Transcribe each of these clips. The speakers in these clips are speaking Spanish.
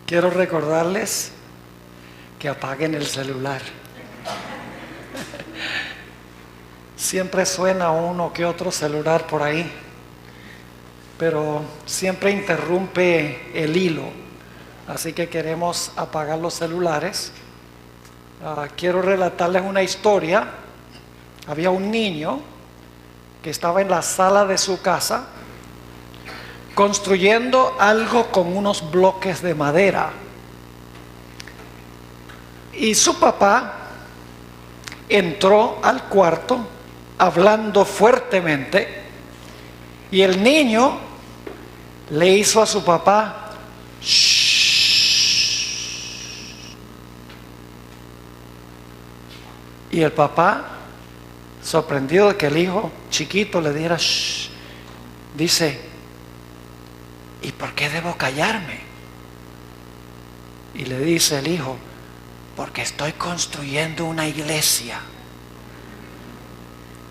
Quiero recordarles que apaguen el celular. Siempre suena uno que otro celular por ahí, pero siempre interrumpe el hilo. Así que queremos apagar los celulares. Quiero relatarles una historia. Había un niño que estaba en la sala de su casa construyendo algo con unos bloques de madera. Y su papá entró al cuarto hablando fuertemente, y el niño le hizo a su papá shh. Y el papá, sorprendido de que el hijo chiquito le diera shh, dice: ¿y por qué debo callarme? Y le dice el hijo: porque estoy construyendo una iglesia.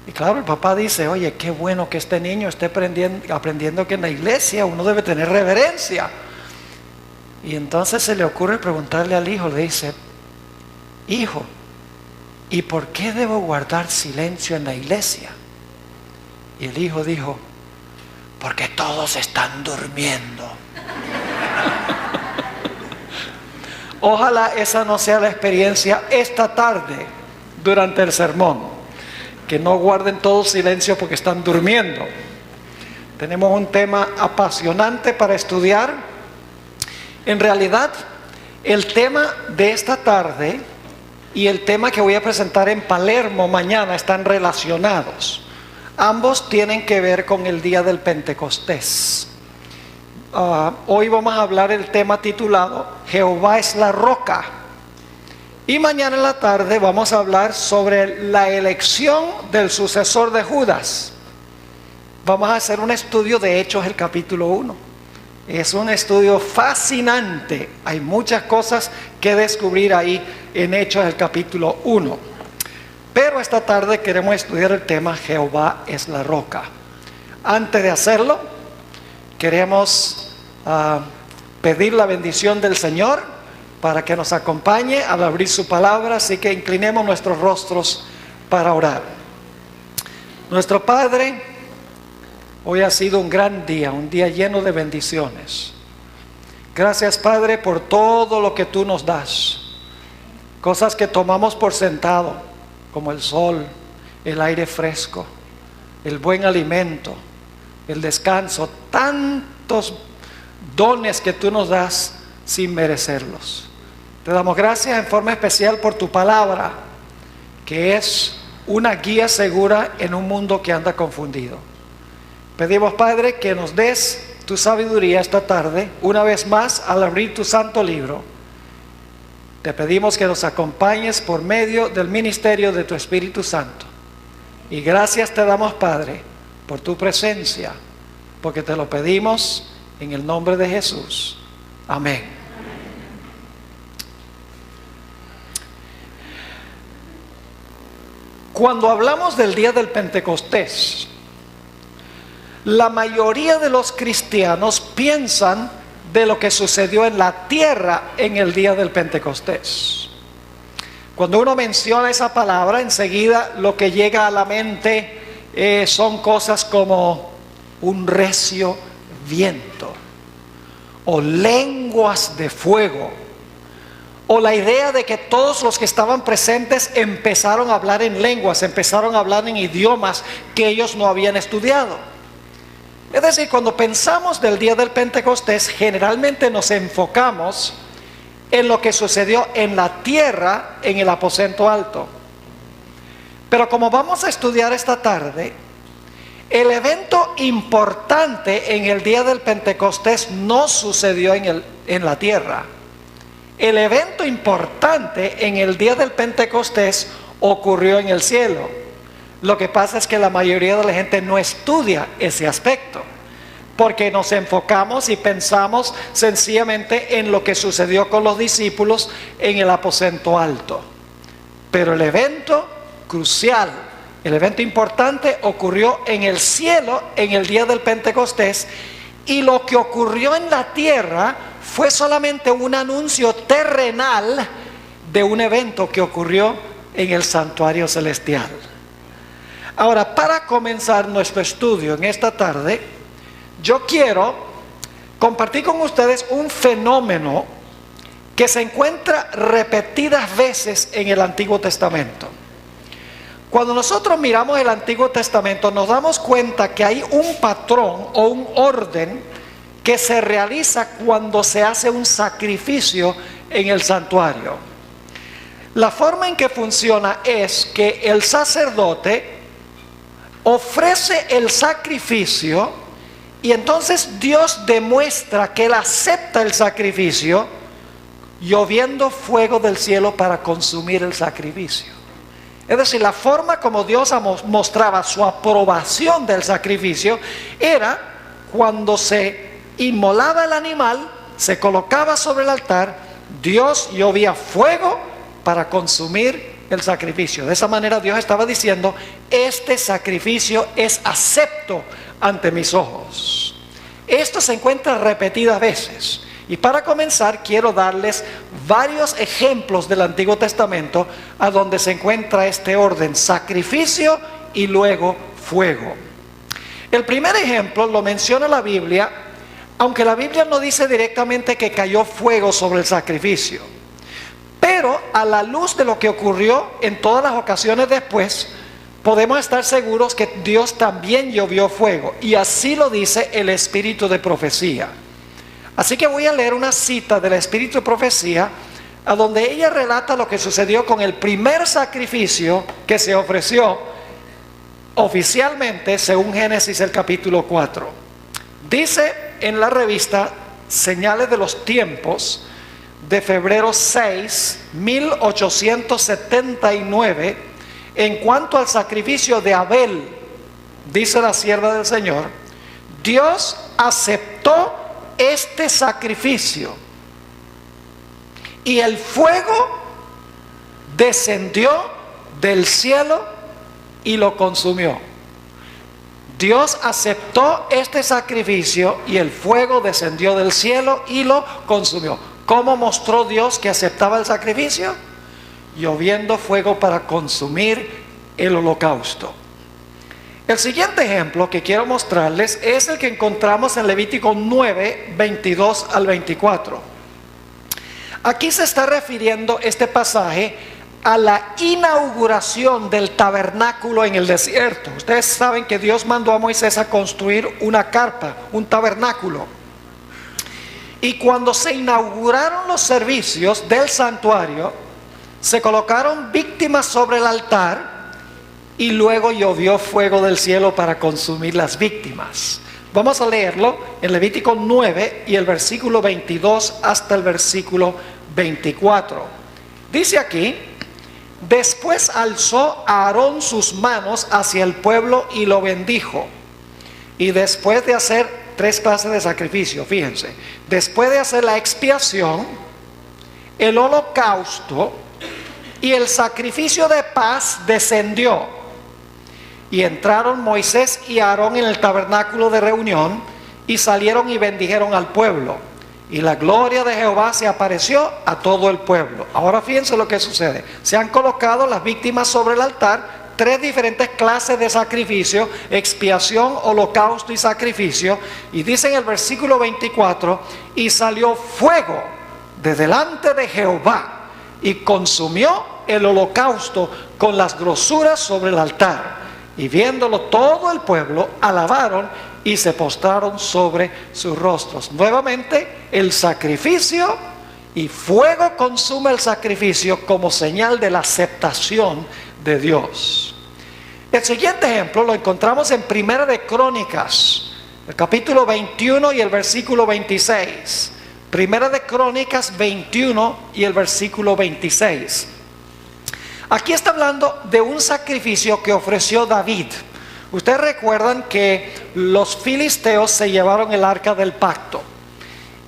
Y claro, el papá dice: oye, qué bueno que este niño esté aprendiendo que en la iglesia uno debe tener reverencia. Y entonces se le ocurre preguntarle al hijo, le dice: hijo, ¿y por qué debo guardar silencio en la iglesia? Y el hijo dijo: porque todos están durmiendo. Ojalá esa no sea la experiencia esta tarde durante el sermón, que no guarden todo silencio porque están durmiendo. Tenemos un tema apasionante para estudiar. En realidad, el tema de esta tarde y el tema que voy a presentar en Palermo mañana están relacionados. Ambos tienen que ver con el día del Pentecostés. Hoy vamos a hablar el tema titulado Jehová es la roca. Y mañana en la tarde vamos a hablar sobre la elección del sucesor de Judas. Vamos a hacer un estudio de Hechos, el capítulo 1. Es un estudio fascinante. Hay muchas cosas que descubrir ahí en Hechos, el capítulo 1. Pero esta tarde queremos estudiar el tema Jehová es la roca. Antes de hacerlo, queremos pedir la bendición del Señor para que nos acompañe al abrir su palabra. Así que inclinemos nuestros rostros para orar. Nuestro Padre, hoy ha sido un gran día, un día lleno de bendiciones. Gracias, Padre, por todo lo que tú nos das. Cosas que tomamos por sentado, como el sol, el aire fresco, el buen alimento, el descanso, tantos dones que tú nos das sin merecerlos. Te damos gracias en forma especial por tu palabra, que es una guía segura en un mundo que anda confundido. Pedimos, Padre, que nos des tu sabiduría esta tarde, una vez más, al abrir tu santo libro. Te pedimos que nos acompañes por medio del ministerio de tu Espíritu Santo. Y gracias te damos, Padre, por tu presencia, porque te lo pedimos en el nombre de Jesús. Amén. Cuando hablamos del día del Pentecostés, la mayoría de los cristianos piensan de lo que sucedió en la tierra en el día del Pentecostés. Cuando uno menciona esa palabra, enseguida lo que llega a la mente son cosas como un recio viento, o lenguas de fuego, o la idea de que todos los que estaban presentes empezaron a hablar en lenguas, empezaron a hablar en idiomas que ellos no habían estudiado. Es decir, cuando pensamos del día del Pentecostés, generalmente nos enfocamos en lo que sucedió en la tierra, en el aposento alto. Pero como vamos a estudiar esta tarde, el evento importante en el día del Pentecostés no sucedió en la tierra. El evento importante en el día del Pentecostés ocurrió en el cielo. Lo que pasa es que la mayoría de la gente no estudia ese aspecto, porque nos enfocamos y pensamos sencillamente en lo que sucedió con los discípulos en el aposento alto. Pero el evento crucial, el evento importante ocurrió en el cielo en el día del Pentecostés, y lo que ocurrió en la tierra fue solamente un anuncio terrenal de un evento que ocurrió en el santuario celestial. Ahora, para comenzar nuestro estudio en esta tarde, yo quiero compartir con ustedes un fenómeno que se encuentra repetidas veces en el Antiguo Testamento. Cuando nosotros miramos el Antiguo Testamento, nos damos cuenta que hay un patrón o un orden que se realiza cuando se hace un sacrificio en el santuario. La forma en que funciona es que el sacerdote ofrece el sacrificio y entonces Dios demuestra que Él acepta el sacrificio, lloviendo fuego del cielo para consumir el sacrificio. Es decir, la forma como Dios mostraba su aprobación del sacrificio era cuando se inmolaba el animal, se colocaba sobre el altar, Dios llovía fuego para consumir el sacrificio. De esa manera Dios estaba diciendo: este sacrificio es acepto ante mis ojos. Esto se encuentra repetidas veces. Y para comenzar quiero darles varios ejemplos del Antiguo Testamento a donde se encuentra este orden: sacrificio y luego fuego. El primer ejemplo lo menciona la Biblia, aunque la Biblia no dice directamente que cayó fuego sobre el sacrificio. Pero a la luz de lo que ocurrió en todas las ocasiones después, podemos estar seguros que Dios también llovió fuego. Y así lo dice el Espíritu de Profecía. Así que voy a leer una cita del Espíritu de Profecía, a donde ella relata lo que sucedió con el primer sacrificio que se ofreció oficialmente según Génesis el capítulo 4. Dice en la revista Señales de los Tiempos de febrero 6, 1879, en cuanto al sacrificio de Abel, dice la sierva del Señor: Dios aceptó este sacrificio y el fuego descendió del cielo y lo consumió. Dios aceptó este sacrificio y el fuego descendió del cielo y lo consumió. ¿Cómo mostró Dios que aceptaba el sacrificio? Lloviendo fuego para consumir el holocausto. El siguiente ejemplo que quiero mostrarles es el que encontramos en Levítico 9, 22 al 24. Aquí se está refiriendo este pasaje a la inauguración del tabernáculo en el desierto. Ustedes saben que Dios mandó a Moisés a construir una carpa, un tabernáculo. Y cuando se inauguraron los servicios del santuario, se colocaron víctimas sobre el altar y luego llovió fuego del cielo para consumir las víctimas. Vamos a leerlo en Levítico 9 y el versículo 22 hasta el versículo 24. Dice aquí: después alzó Aarón sus manos hacia el pueblo y lo bendijo. Y después de hacer tres clases de sacrificio, fíjense, después de hacer la expiación, el holocausto y el sacrificio de paz, descendió. Y entraron Moisés y Aarón en el tabernáculo de reunión y salieron y bendijeron al pueblo. Y la gloria de Jehová se apareció a todo el pueblo. Ahora fíjense lo que sucede. Se han colocado las víctimas sobre el altar, tres diferentes clases de sacrificio: expiación, holocausto y sacrificio. Y dice en el versículo 24: y salió fuego de delante de Jehová y consumió el holocausto con las grosuras sobre el altar. Y viéndolo todo el pueblo, alabaron y se postraron sobre sus rostros. Nuevamente, el sacrificio y fuego consume el sacrificio como señal de la aceptación de Dios. El siguiente ejemplo lo encontramos en Primera de Crónicas, el capítulo 21 y el versículo 26. Primera de Crónicas 21 y el versículo 26. Aquí está hablando de un sacrificio que ofreció David. Ustedes recuerdan que los filisteos se llevaron el arca del pacto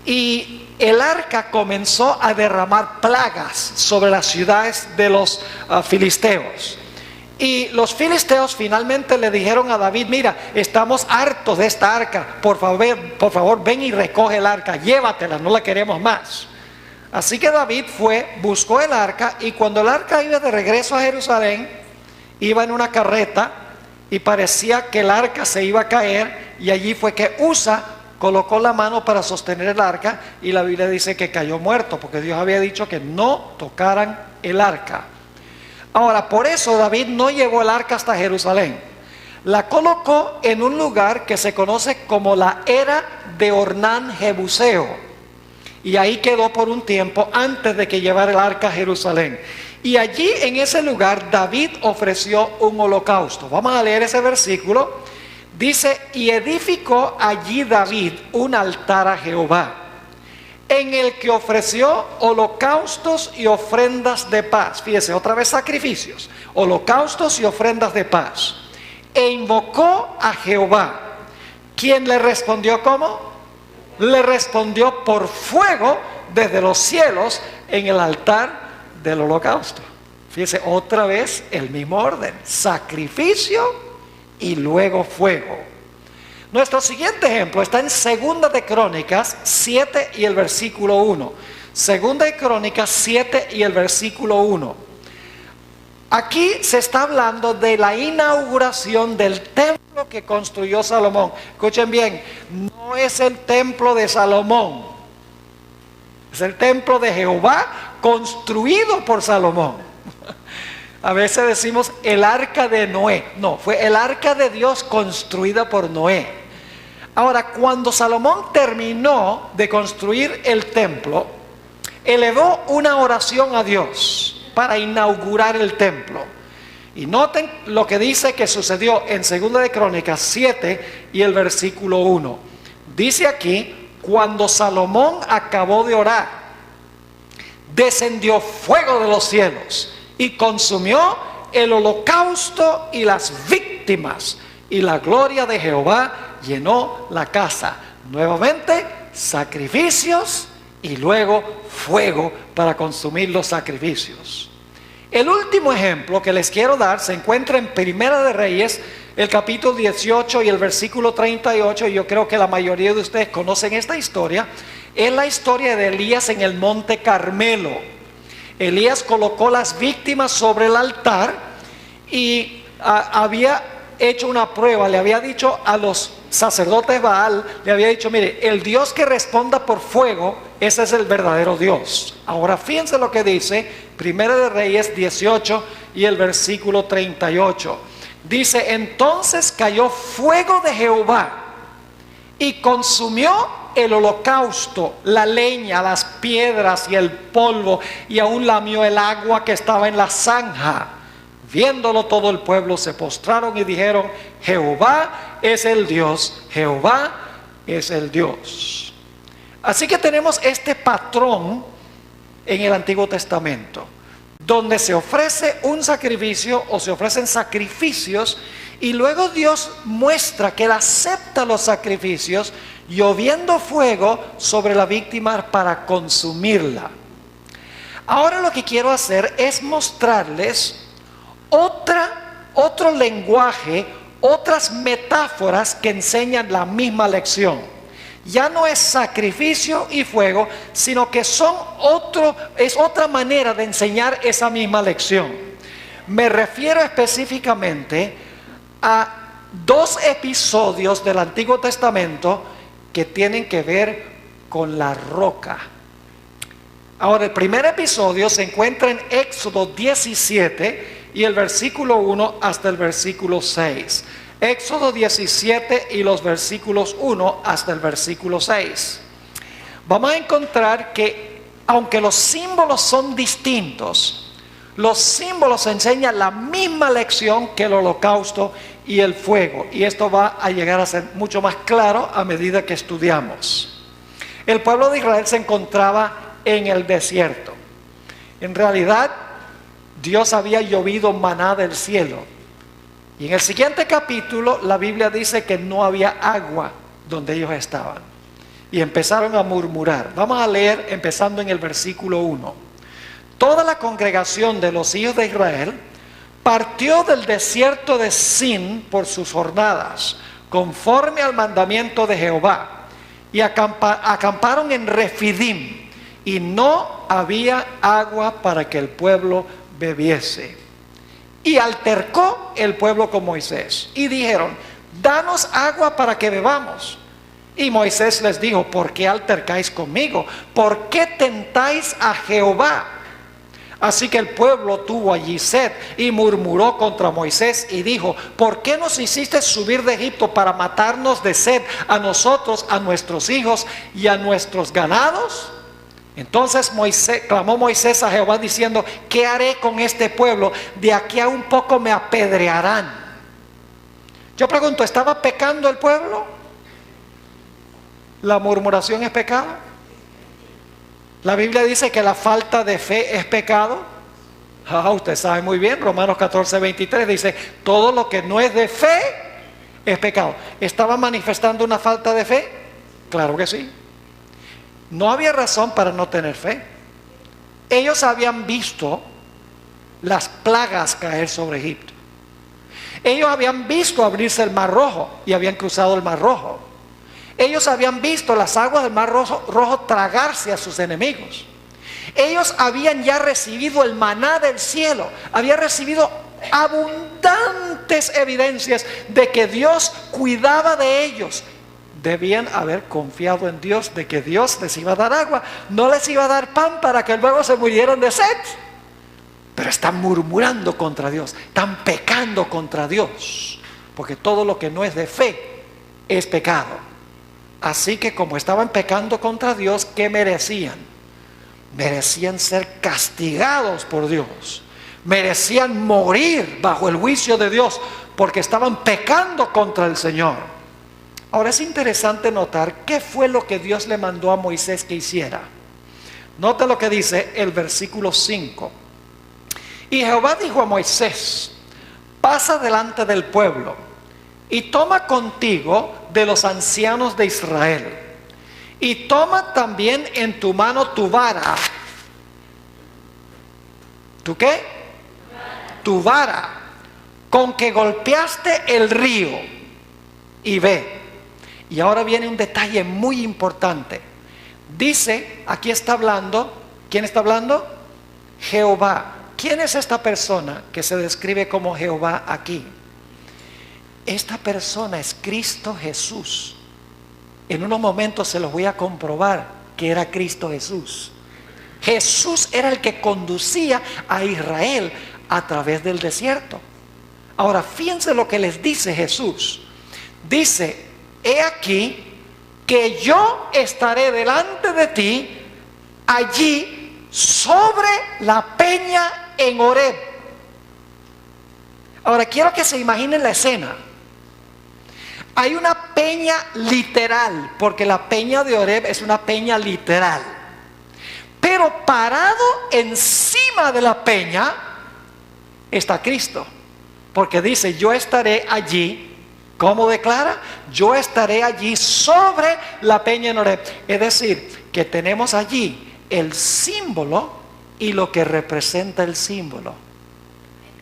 y el arca comenzó a derramar plagas sobre las ciudades de los filisteos. Y los filisteos finalmente le dijeron a David: mira, estamos hartos de esta arca, por favor ven y recoge el arca, llévatela, no la queremos más. Así que David fue, buscó el arca, y cuando el arca iba de regreso a Jerusalén, iba en una carreta y parecía que el arca se iba a caer, y allí fue que Usa colocó la mano para sostener el arca, y la Biblia dice que cayó muerto, porque Dios había dicho que no tocaran el arca. Ahora, por eso David no llevó el arca hasta Jerusalén. La colocó en un lugar que se conoce como la era de Ornán Jebuseo, y ahí quedó por un tiempo antes de que llevara el arca a Jerusalén. Y allí, en ese lugar, David ofreció un holocausto. Vamos a leer ese versículo. Dice: y edificó allí David un altar a Jehová, en el que ofreció holocaustos y ofrendas de paz. Fíjese, otra vez sacrificios, holocaustos y ofrendas de paz. E invocó a Jehová, quien le respondió, ¿cómo? Le respondió por fuego desde los cielos en el altar del holocausto. Fíjese, otra vez el mismo orden: sacrificio y luego fuego. Nuestro siguiente ejemplo está en Segunda de Crónicas 7 y el versículo 1. Segunda de Crónicas 7 y el versículo 1. Aquí se está hablando de la inauguración del templo que construyó Salomón. Escuchen bien, no es el templo de Salomón, es el templo de Jehová construido por Salomón. A veces decimos el arca de Noé. No, fue el arca de Dios construida por Noé. Ahora, cuando Salomón terminó de construir el templo, elevó una oración a Dios para inaugurar el templo. Y noten lo que dice que sucedió en 2 de Crónicas 7 y el versículo 1. Dice aquí: cuando Salomón acabó de orar, descendió fuego de los cielos y consumió el holocausto y las víctimas, y la gloria de Jehová llenó la casa. Nuevamente, sacrificios y luego fuego para consumir los sacrificios. El último ejemplo que les quiero dar se encuentra en Primera de Reyes, el capítulo 18 y el versículo 38. Y yo creo que la mayoría de ustedes conocen esta historia. Es la historia de Elías en el monte Carmelo. Elías colocó las víctimas sobre el altar y había hecho una prueba. Le había dicho a los sacerdotes Baal, le había dicho: mire, el Dios que responda por fuego, ese es el verdadero Dios. Ahora fíjense lo que dice Primera de Reyes 18 y el versículo 38. Dice: entonces cayó fuego de Jehová y consumió el holocausto, la leña, las piedras y el polvo, y aún lamió el agua que estaba en la zanja. Viéndolo todo el pueblo se postraron y dijeron: Jehová es el Dios, Jehová es el Dios. Así que tenemos este patrón en el Antiguo Testamento, donde se ofrece un sacrificio o se ofrecen sacrificios, y luego Dios muestra que Él acepta los sacrificios, lloviendo fuego sobre la víctima para consumirla. Ahora lo que quiero hacer es mostrarles otro lenguaje, otras metáforas que enseñan la misma lección. Ya no es sacrificio y fuego, sino que es otra manera de enseñar esa misma lección. Me refiero específicamente a dos episodios del Antiguo Testamento que tienen que ver con la roca. Ahora, el primer episodio se encuentra en Éxodo 17 y el versículo 1 hasta el versículo 6. Éxodo 17 y los versículos 1 hasta el versículo 6. Vamos a encontrar que, aunque los símbolos son distintos, los símbolos enseñan la misma lección que el holocausto y el fuego. Y esto va a llegar a ser mucho más claro a medida que estudiamos. El pueblo de Israel se encontraba en el desierto. En realidad, Dios había llovido maná del cielo. Y en el siguiente capítulo, la Biblia dice que no había agua donde ellos estaban. Y empezaron a murmurar. Vamos a leer empezando en el versículo 1. Toda la congregación de los hijos de Israel partió del desierto de Sin por sus jornadas, conforme al mandamiento de Jehová, y acamparon en Refidim, y no había agua para que el pueblo bebiese. Y altercó el pueblo con Moisés, y dijeron: danos agua para que bebamos. Y Moisés les dijo: ¿por qué altercáis conmigo? ¿Por qué tentáis a Jehová? Así que el pueblo tuvo allí sed y murmuró contra Moisés y dijo: ¿por qué nos hiciste subir de Egipto para matarnos de sed a nosotros, a nuestros hijos y a nuestros ganados? Entonces clamó Moisés a Jehová diciendo: ¿qué haré con este pueblo? De aquí a un poco me apedrearán. Yo pregunto, ¿estaba pecando el pueblo? ¿La murmuración es pecado? La Biblia dice que la falta de fe es pecado. Usted sabe muy bien, Romanos 14:23 dice: todo lo que no es de fe es pecado. ¿Estaba manifestando una falta de fe? Claro que sí. No había razón para no tener fe. Ellos habían visto las plagas caer sobre Egipto. Ellos habían visto abrirse el Mar Rojo y habían cruzado el Mar Rojo. Ellos habían visto las aguas del Mar Rojo tragarse a sus enemigos. Ellos habían ya recibido el maná del cielo. Habían recibido abundantes evidencias de que Dios cuidaba de ellos. Debían haber confiado en Dios, de que Dios les iba a dar agua, no les iba a dar pan para que luego se murieran de sed. Pero están murmurando contra Dios, están pecando contra Dios, porque todo lo que no es de fe es pecado. Así que como estaban pecando contra Dios, ¿qué merecían? Merecían ser castigados por Dios, merecían morir bajo el juicio de Dios, porque estaban pecando contra el Señor. Ahora es interesante notar qué fue lo que Dios le mandó a Moisés que hiciera. Nota lo que dice el versículo 5. Y Jehová dijo a Moisés: pasa delante del pueblo y toma contigo de los ancianos de Israel, y toma también en tu mano tu vara. ¿Tu qué? Tu vara, con que golpeaste el río, y ve. Y ahora viene un detalle muy importante. Dice, aquí está hablando, ¿quién está hablando? Jehová. ¿Quién es esta persona que se describe como Jehová aquí? Esta persona es Cristo Jesús. En unos momentos se los voy a comprobar que era Cristo Jesús. Jesús era el que conducía a Israel a través del desierto. Ahora fíjense lo que les dice Jesús. Dice: he aquí que yo estaré delante de ti allí sobre la peña en Horeb. Ahora quiero que se imaginen la escena. Hay una peña literal, porque la peña de Horeb es una peña literal. Pero parado encima de la peña está Cristo, porque dice: yo estaré allí. ¿Cómo declara? Yo estaré allí sobre la peña en Horeb. Es decir, que tenemos allí el símbolo y lo que representa el símbolo.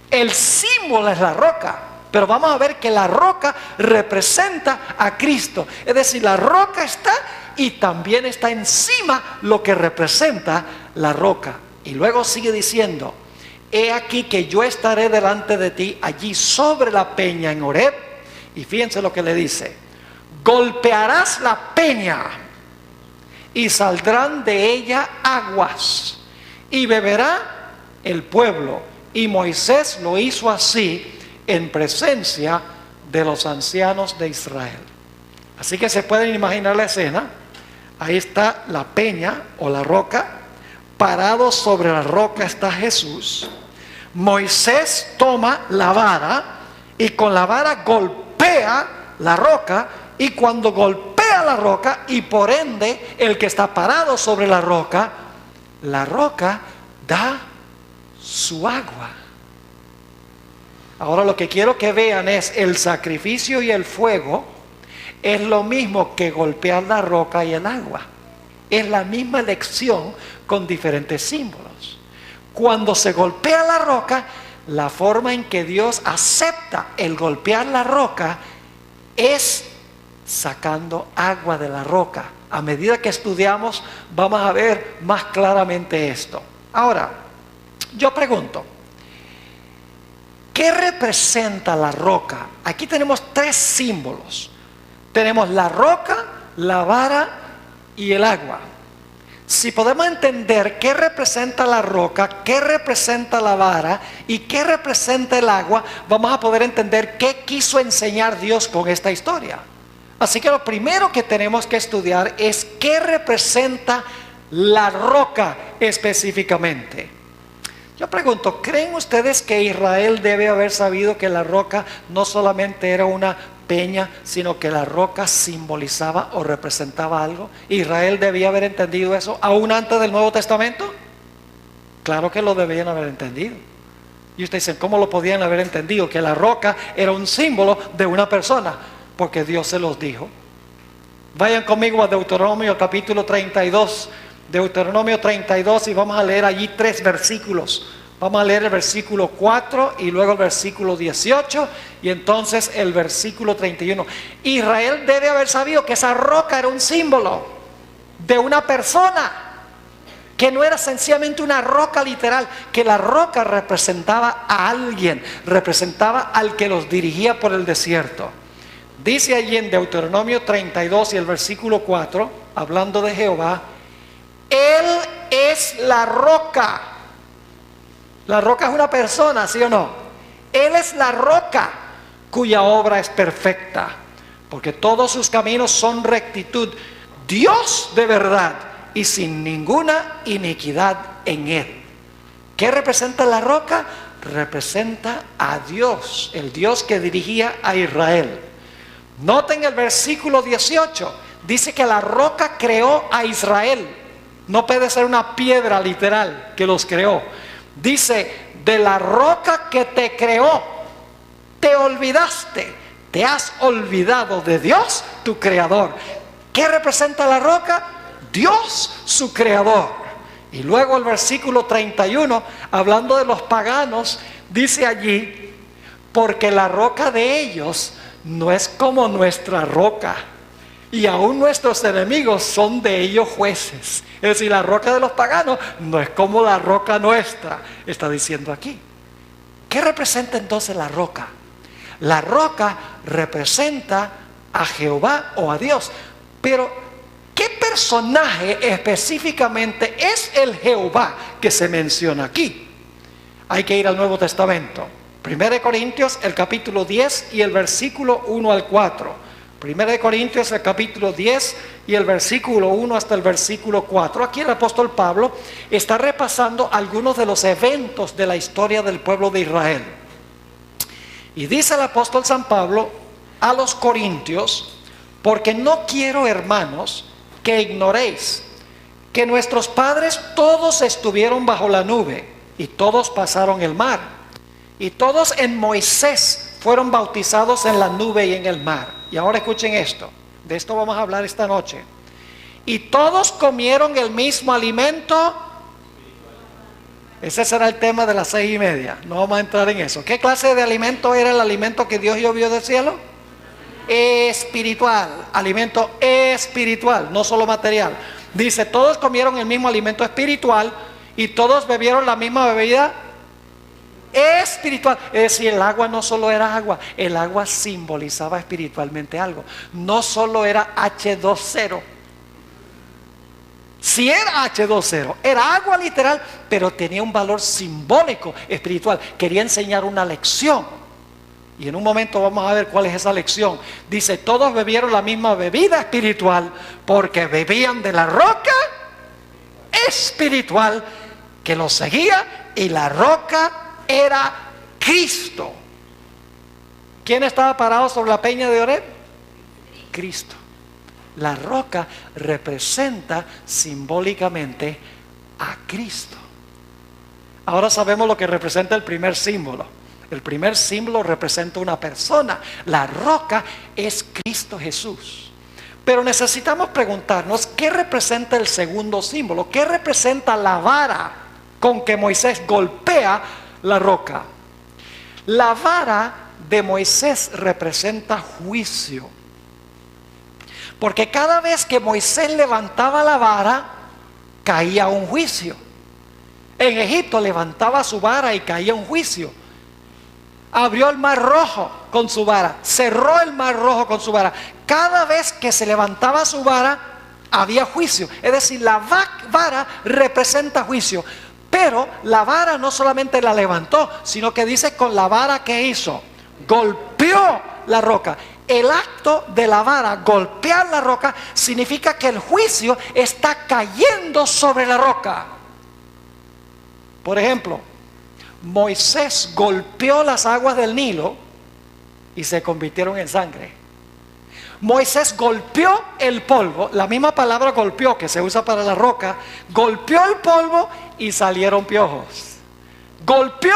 El símbolo es la roca, pero vamos a ver que la roca representa a Cristo. Es decir, la roca está y también está encima lo que representa la roca. Y luego sigue diciendo: he aquí que yo estaré delante de ti allí sobre la peña en Horeb. Y fíjense lo que le dice: golpearás la peña y saldrán de ella aguas, y beberá el pueblo. Y Moisés lo hizo así en presencia de los ancianos de Israel. Así que se pueden imaginar la escena. Ahí está la peña o la roca, parado sobre la roca está Jesús. Moisés toma la vara y con la vara golpea la roca, y cuando golpea la roca, y por ende el que está parado sobre la roca da su agua. Ahora lo que quiero que vean es el sacrificio y el fuego es lo mismo que golpear la roca y el agua. Es la misma lección con diferentes símbolos. Cuando se golpea la roca, la forma en que Dios acepta el golpear la roca es sacando agua de la roca. A medida que estudiamos vamos a ver más claramente esto. Ahora, yo pregunto, ¿qué representa la roca? Aquí tenemos tres símbolos. Tenemos la roca, la vara y el agua. Si podemos entender qué representa la roca, qué representa la vara y qué representa el agua, vamos a poder entender qué quiso enseñar Dios con esta historia. Así que lo primero que tenemos que estudiar es qué representa la roca específicamente. Yo pregunto, ¿creen ustedes que Israel debe haber sabido que la roca no solamente era una peña, sino que la roca simbolizaba o representaba algo? ¿Israel debía haber entendido eso aún antes del Nuevo Testamento? Claro que lo debían haber entendido. Y ustedes dicen, ¿cómo lo podían haber entendido? Que la roca era un símbolo de una persona, porque Dios se los dijo. Vayan conmigo a Deuteronomio capítulo 32. Deuteronomio 32 y vamos a leer allí 3 versículos. Vamos a leer el versículo 4 y luego el versículo 18 y entonces el versículo 31. Israel debe haber sabido que esa roca era un símbolo de una persona, que no era sencillamente una roca literal, que la roca representaba a alguien, representaba al que los dirigía por el desierto. Dice allí en Deuteronomio 32 y el versículo 4, hablando de Jehová: Él es la roca. La roca es una persona, ¿sí o no? Él es la roca cuya obra es perfecta, porque todos sus caminos son rectitud. Dios de verdad y sin ninguna iniquidad en él. ¿Qué representa la roca? Representa a Dios, el Dios que dirigía a Israel. Noten el versículo 18. Dice que la roca creó a Israel. No puede ser una piedra literal que los creó. Dice, de la roca que te creó, te olvidaste, te has olvidado de Dios, tu creador. ¿Qué representa la roca? Dios, su creador. Y luego el versículo 31, hablando de los paganos, dice allí, porque la roca de ellos no es como nuestra roca, y aún nuestros enemigos son de ellos jueces. Es decir, la roca de los paganos no es como la roca nuestra, está diciendo aquí. ¿Qué representa entonces la roca? La roca representa a Jehová o a Dios. Pero, ¿qué personaje específicamente es el Jehová que se menciona aquí? Hay que ir al Nuevo Testamento. 1 Corintios, el capítulo 10 y el versículo 1 al 4. 1 Corintios, el capítulo 10 y el versículo 1 hasta el versículo 4. Aquí el apóstol Pablo está repasando algunos de los eventos de la historia del pueblo de Israel. Y dice el apóstol San Pablo a los corintios: porque no quiero, hermanos, que ignoréis que nuestros padres todos estuvieron bajo la nube y todos pasaron el mar, y todos en Moisés fueron bautizados en la nube y en el mar. Y ahora escuchen esto, de esto vamos a hablar esta noche. Y todos comieron el mismo alimento. Ese será el tema de las 6:30. No vamos a entrar en eso. ¿Qué clase de alimento era el alimento que Dios llovió del cielo? Espiritual. Alimento espiritual, no solo material. Dice, todos comieron el mismo alimento espiritual y todos bebieron la misma bebida espiritual. Es decir, el agua no solo era agua, el agua simbolizaba espiritualmente algo. No solo era H2O. Si era H2O, era agua literal, pero tenía un valor simbólico espiritual. Quería enseñar una lección. Y en un momento vamos a ver cuál es esa lección. Dice, todos bebieron la misma bebida espiritual porque bebían de la roca espiritual que los seguía, y la roca era Cristo. ¿Quién estaba parado sobre la peña de Oreb? Cristo. La roca representa simbólicamente a Cristo. Ahora sabemos lo que representa el primer símbolo. El primer símbolo representa una persona. La roca es Cristo Jesús. Pero necesitamos preguntarnos, ¿qué representa el segundo símbolo? ¿Qué representa la vara con que Moisés golpea la roca? La vara de Moisés representa juicio. Porque cada vez que Moisés levantaba la vara, caía un juicio. En Egipto levantaba su vara y caía un juicio. Abrió el mar rojo con su vara, cerró el mar rojo con su vara. Cada vez que se levantaba su vara, había juicio. Es decir, la vara representa juicio. Pero la vara no solamente la levantó, sino que dice con la vara que hizo, golpeó la roca. El acto de la vara, golpear la roca, significa que el juicio está cayendo sobre la roca. Por ejemplo, Moisés golpeó las aguas del Nilo y se convirtieron en sangre. Moisés golpeó el polvo, la misma palabra golpeó que se usa para la roca, golpeó el polvo y salieron piojos. Golpeó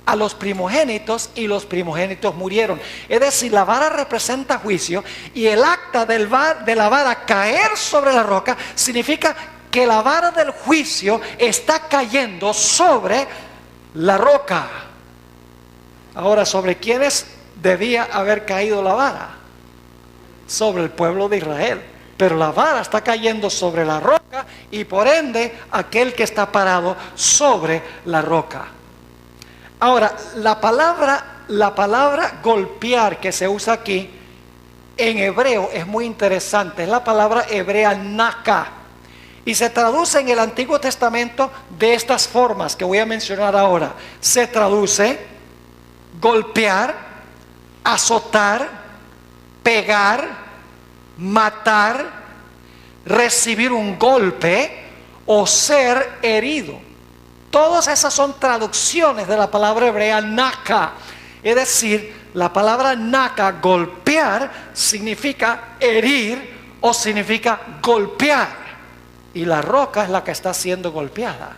a los primogénitos y los primogénitos murieron. Es decir, la vara representa juicio y el acta de la vara caer sobre la roca significa que la vara del juicio está cayendo sobre la roca. Ahora, ¿sobre quiénes debía haber caído la vara? Sobre el pueblo de Israel. Pero la vara está cayendo sobre la roca y por ende aquel que está parado sobre la roca. Ahora, la palabra golpear que se usa aquí en hebreo es muy interesante. Es la palabra hebrea naka. Y se traduce en el Antiguo Testamento de estas formas que voy a mencionar ahora. Se traduce golpear, azotar, pegar, matar, recibir un golpe o ser herido. Todas esas son traducciones de la palabra hebrea naka. Es decir, la palabra naka, golpear, significa herir o significa golpear. Y la roca es la que está siendo golpeada.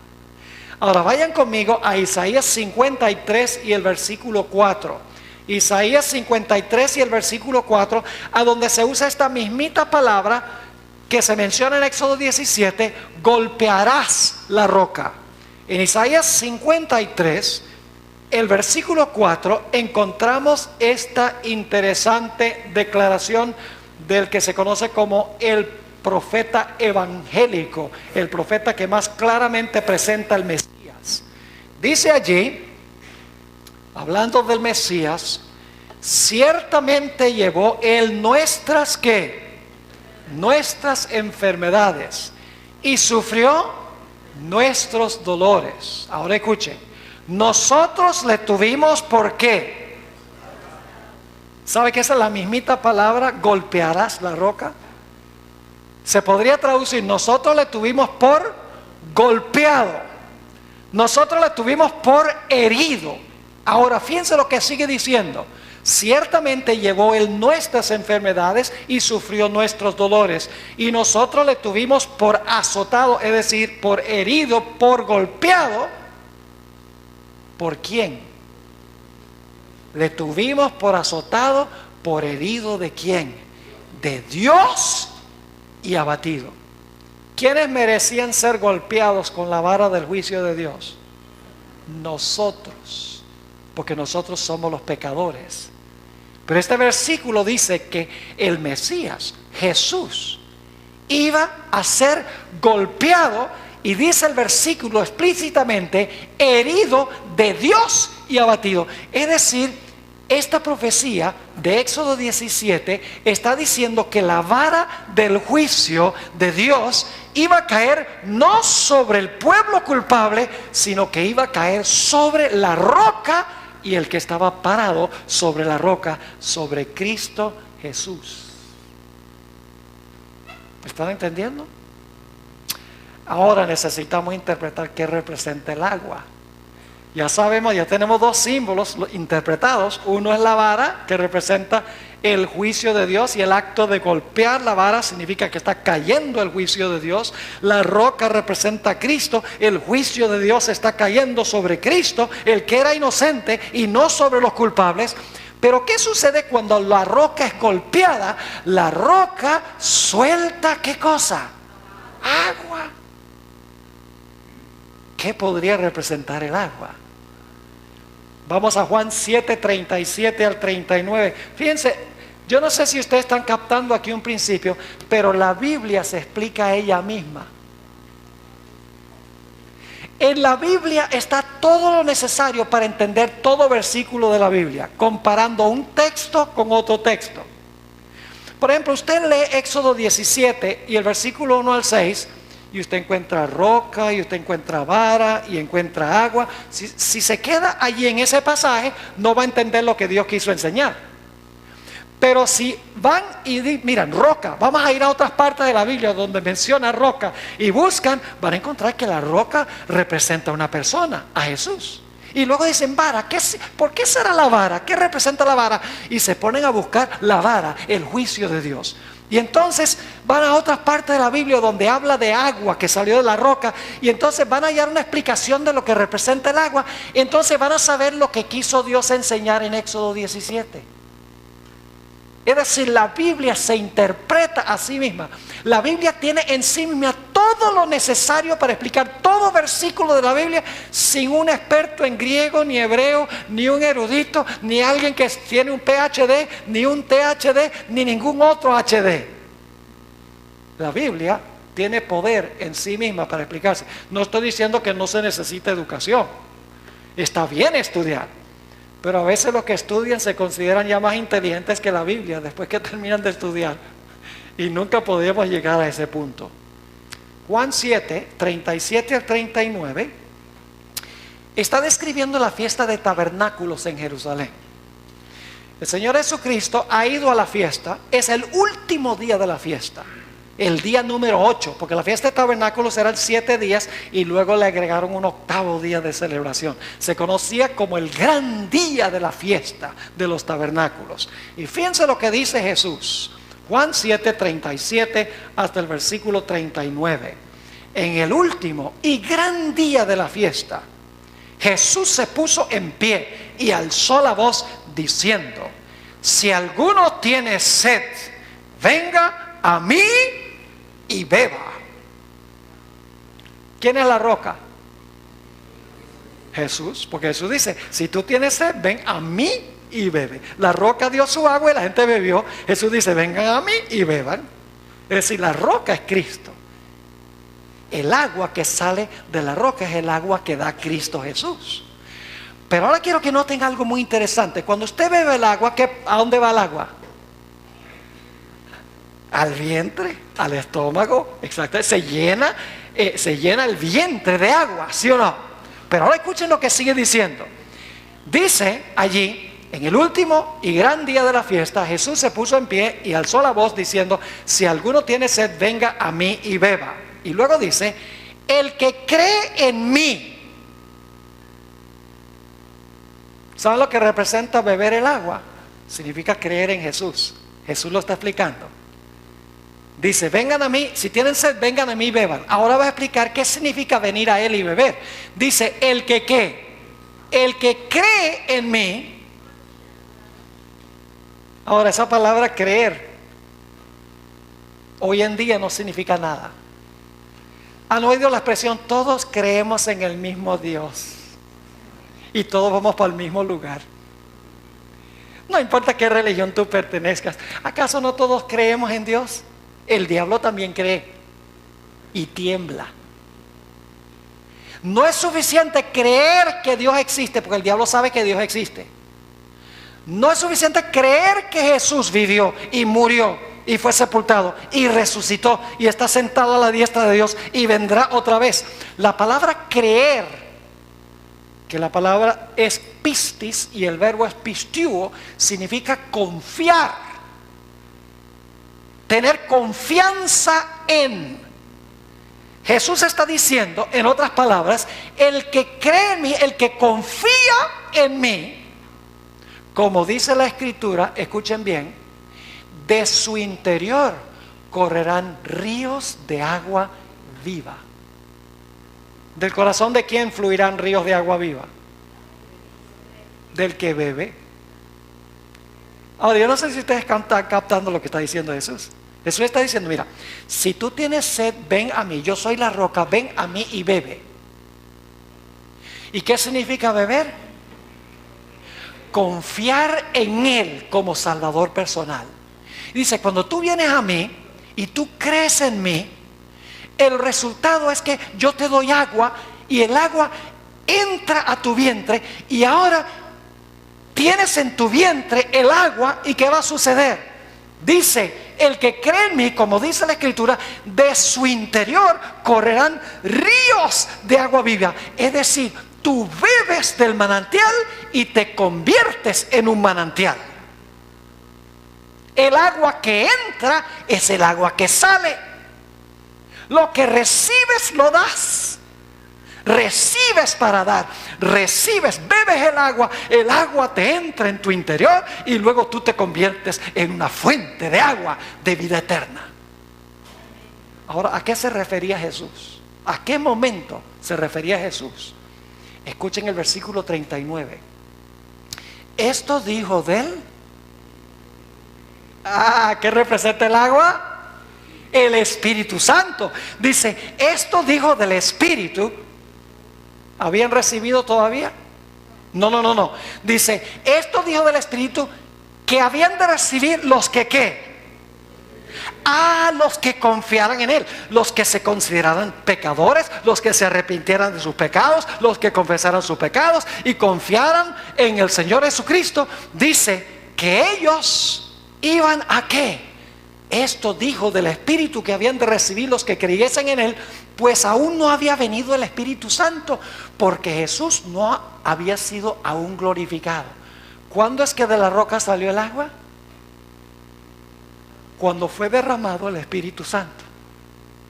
Ahora vayan conmigo a Isaías 53 y el versículo 4. Isaías 53 y el versículo 4, a donde se usa esta mismita palabra que se menciona en Éxodo 17, golpearás la roca. En Isaías 53, el versículo 4, encontramos esta interesante declaración del que se conoce como el profeta evangélico, el profeta que más claramente presenta al Mesías. Dice allí, hablando del Mesías, ciertamente llevó él nuestras ¿qué? Nuestras enfermedades y sufrió nuestros dolores. Ahora escuchen, nosotros le tuvimos ¿por qué? ¿Sabe que esa es la mismita palabra golpearás la roca? Se podría traducir, nosotros le tuvimos por golpeado, nosotros le tuvimos por herido. Ahora fíjense lo que sigue diciendo, ciertamente llevó él nuestras enfermedades y sufrió nuestros dolores, y nosotros le tuvimos por azotado, es decir, por herido, por golpeado. ¿Por quién? Le tuvimos por azotado, por herido ¿de quién? De Dios y abatido. ¿Quiénes merecían ser golpeados con la vara del juicio de Dios? Nosotros, porque nosotros somos los pecadores. Pero este versículo dice que el Mesías, Jesús, iba a ser golpeado, y dice el versículo explícitamente, herido de Dios y abatido. Es decir, esta profecía de Éxodo 17 está diciendo que la vara del juicio de Dios iba a caer no sobre el pueblo culpable, sino que iba a caer sobre la roca, y el que estaba parado sobre la roca, sobre Cristo Jesús. ¿Me están entendiendo? Ahora necesitamos interpretar qué representa el agua. Ya sabemos, ya tenemos dos símbolos interpretados. Uno es la vara, que representa el juicio de Dios, y el acto de golpear la vara significa que está cayendo el juicio de Dios. La roca representa a Cristo, el juicio de Dios está cayendo sobre Cristo, el que era inocente, y no sobre los culpables. Pero ¿qué sucede cuando la roca es golpeada? La roca suelta ¿qué cosa? Agua. ¿Qué podría representar el agua? Vamos a Juan 7, 37 al 39. Fíjense, yo no sé si ustedes están captando aquí un principio, pero la Biblia se explica a ella misma. En la Biblia está todo lo necesario para entender todo versículo de la Biblia, comparando un texto con otro texto. Por ejemplo, usted lee Éxodo 17 y el versículo 1 al 6, y usted encuentra roca, y usted encuentra vara, y encuentra agua. Si se queda allí en ese pasaje, no va a entender lo que Dios quiso enseñar. Pero si van y miran roca, vamos a ir a otras partes de la Biblia donde menciona roca y buscan, van a encontrar que la roca representa a una persona, a Jesús. Y luego dicen vara, ¿por qué será la vara? ¿Qué representa la vara? Y se ponen a buscar la vara, el juicio de Dios. Y entonces van a otras partes de la Biblia donde habla de agua que salió de la roca, y entonces van a hallar una explicación de lo que representa el agua, y entonces van a saber lo que quiso Dios enseñar en Éxodo 17. Es decir, la Biblia se interpreta a sí misma. La Biblia tiene en sí misma todo lo necesario para explicar todo versículo de la Biblia sin un experto en griego, ni hebreo, ni un erudito, ni alguien que tiene un PhD, ni un ThD, ni ningún otro HD. La Biblia tiene poder en sí misma para explicarse. No estoy diciendo que no se necesita educación. Está bien estudiar. Pero a veces los que estudian se consideran ya más inteligentes que la Biblia después que terminan de estudiar. Y nunca podemos llegar a ese punto. Juan 7, 37 al 39, está describiendo la fiesta de tabernáculos en Jerusalén. El Señor Jesucristo ha ido a la fiesta, es el último día de la fiesta. El día número 8, porque la fiesta de tabernáculos eran 7 días y luego le agregaron un 8º día de celebración. Se conocía como el gran día de la fiesta de los tabernáculos. Y fíjense lo que dice Jesús, Juan 7, 37 hasta el versículo 39. En el último y gran día de la fiesta, Jesús se puso en pie y alzó la voz diciendo: si alguno tiene sed, venga a mí y beba. ¿Quién es la roca? Jesús, porque Jesús dice: si tú tienes sed, ven a mí y bebe. La roca dio su agua y la gente bebió. Jesús dice: vengan a mí y beban. Es decir, la roca es Cristo. El agua que sale de la roca es el agua que da Cristo Jesús. Pero ahora quiero que noten algo muy interesante. Cuando usted bebe el agua, ¿a dónde va el agua? Al vientre, al estómago, exacto. Se llena el vientre de agua, ¿sí o no? Pero ahora escuchen lo que sigue diciendo. Dice allí: en el último y gran día de la fiesta, Jesús se puso en pie y alzó la voz diciendo: si alguno tiene sed, venga a mí y beba. Y luego dice: el que cree en mí. ¿Saben lo que representa beber el agua? Significa creer en Jesús. Jesús lo está explicando. Dice: vengan a mí, si tienen sed, vengan a mí y beban. Ahora va a explicar qué significa venir a Él y beber. Dice: el que ¿qué? El que cree en mí. Ahora, esa palabra creer hoy en día no significa nada. ¿Han oído la expresión: todos creemos en el mismo Dios y todos vamos para el mismo lugar? No importa qué religión tú pertenezcas. ¿Acaso no todos creemos en Dios? El diablo también cree y tiembla. No es suficiente creer que Dios existe, porque el diablo sabe que Dios existe. No es suficiente creer que Jesús vivió y murió y fue sepultado y resucitó y está sentado a la diestra de Dios y vendrá otra vez. La palabra creer, que la palabra es pistis y el verbo es pistiuo, significa confiar. Tener confianza en. Jesús está diciendo, en otras palabras: el que cree en mí, el que confía en mí, como dice la Escritura, escuchen bien, de su interior correrán ríos de agua viva. ¿Del corazón de quién fluirán ríos de agua viva? Del que bebe. Ahora, yo no sé si ustedes están captando lo que está diciendo Jesús. Jesús está diciendo: mira, si tú tienes sed, ven a mí, yo soy la roca, ven a mí y bebe. ¿Y qué significa beber? confiar en Él como Salvador personal. Dice, cuando tú vienes a mí y tú crees en mí, el resultado es que yo te doy agua y el agua entra a tu vientre y ahora tienes en tu vientre el agua. ¿Y qué va a suceder? Dice, el que cree en mí, como dice la Escritura, de su interior correrán ríos de agua viva. Es decir, tú bebes del manantial y te conviertes en un manantial. El agua que entra es el agua que sale. Lo que recibes lo das. Recibes para dar, recibes, bebes el agua te entra en tu interior y luego tú te conviertes en una fuente de agua de vida eterna. Ahora, ¿a qué se refería Jesús? ¿A qué momento se refería Jesús? Escuchen el versículo 39. Esto dijo de él. ¿Qué representa el agua? El Espíritu Santo. Dice, esto dijo del Espíritu. ¿Habían recibido todavía? No. Dice, esto dijo del Espíritu que habían de recibir los que ¿qué? Los que confiaran en Él, los que se consideraran pecadores, los que se arrepintieran de sus pecados, los que confesaran sus pecados y confiaran en el Señor Jesucristo. Dice que ellos iban a ¿qué? Esto dijo del Espíritu que habían de recibir los que creyesen en Él, pues aún no había venido el Espíritu Santo, porque Jesús no había sido aún glorificado. ¿Cuándo es que de la roca salió el agua? Cuando fue derramado el Espíritu Santo.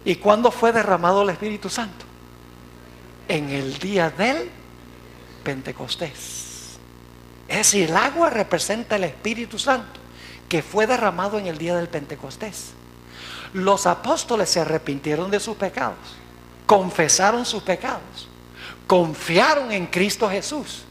¿Y cuándo fue derramado el Espíritu Santo? En el día del Pentecostés. Es decir, el agua representa el Espíritu Santo, que fue derramado en el día del Pentecostés. Los apóstoles se arrepintieron de sus pecados, confesaron sus pecados, confiaron en Cristo Jesús.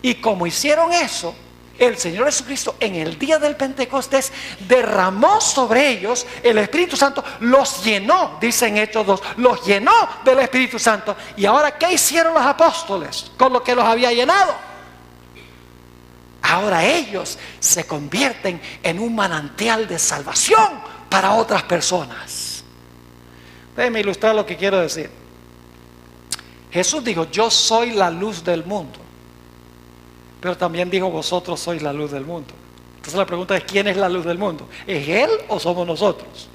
Y como hicieron eso, el Señor Jesucristo en el día del Pentecostés derramó sobre ellos el Espíritu Santo, los llenó, dice en Hechos 2, los llenó del Espíritu Santo. Y ahora, ¿qué hicieron los apóstoles con lo que los había llenado? Ahora ellos se convierten en un manantial de salvación para otras personas. Déjenme ilustrar lo que quiero decir. Jesús dijo, yo soy la luz del mundo. Pero también dijo, vosotros sois la luz del mundo. Entonces la pregunta es, ¿quién es la luz del mundo? ¿Es Él o somos nosotros?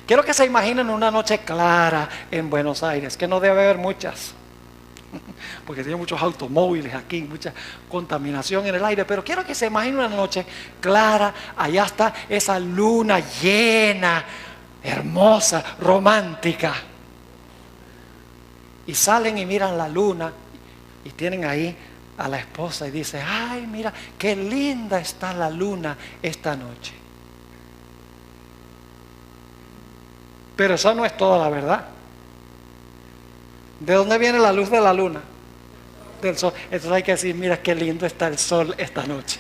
Quiero que se imaginen una noche clara en Buenos Aires, que no debe haber muchas, porque tiene muchos automóviles aquí, mucha contaminación en el aire, pero quiero que se imaginen una noche clara, allá está esa luna llena, hermosa, romántica, y salen y miran la luna y tienen ahí a la esposa y dice, ay, mira qué linda está la luna esta noche. Pero eso no es toda la verdad. ¿De dónde viene la luz de la luna? Del sol. Entonces hay que decir, mira qué lindo está el sol esta noche.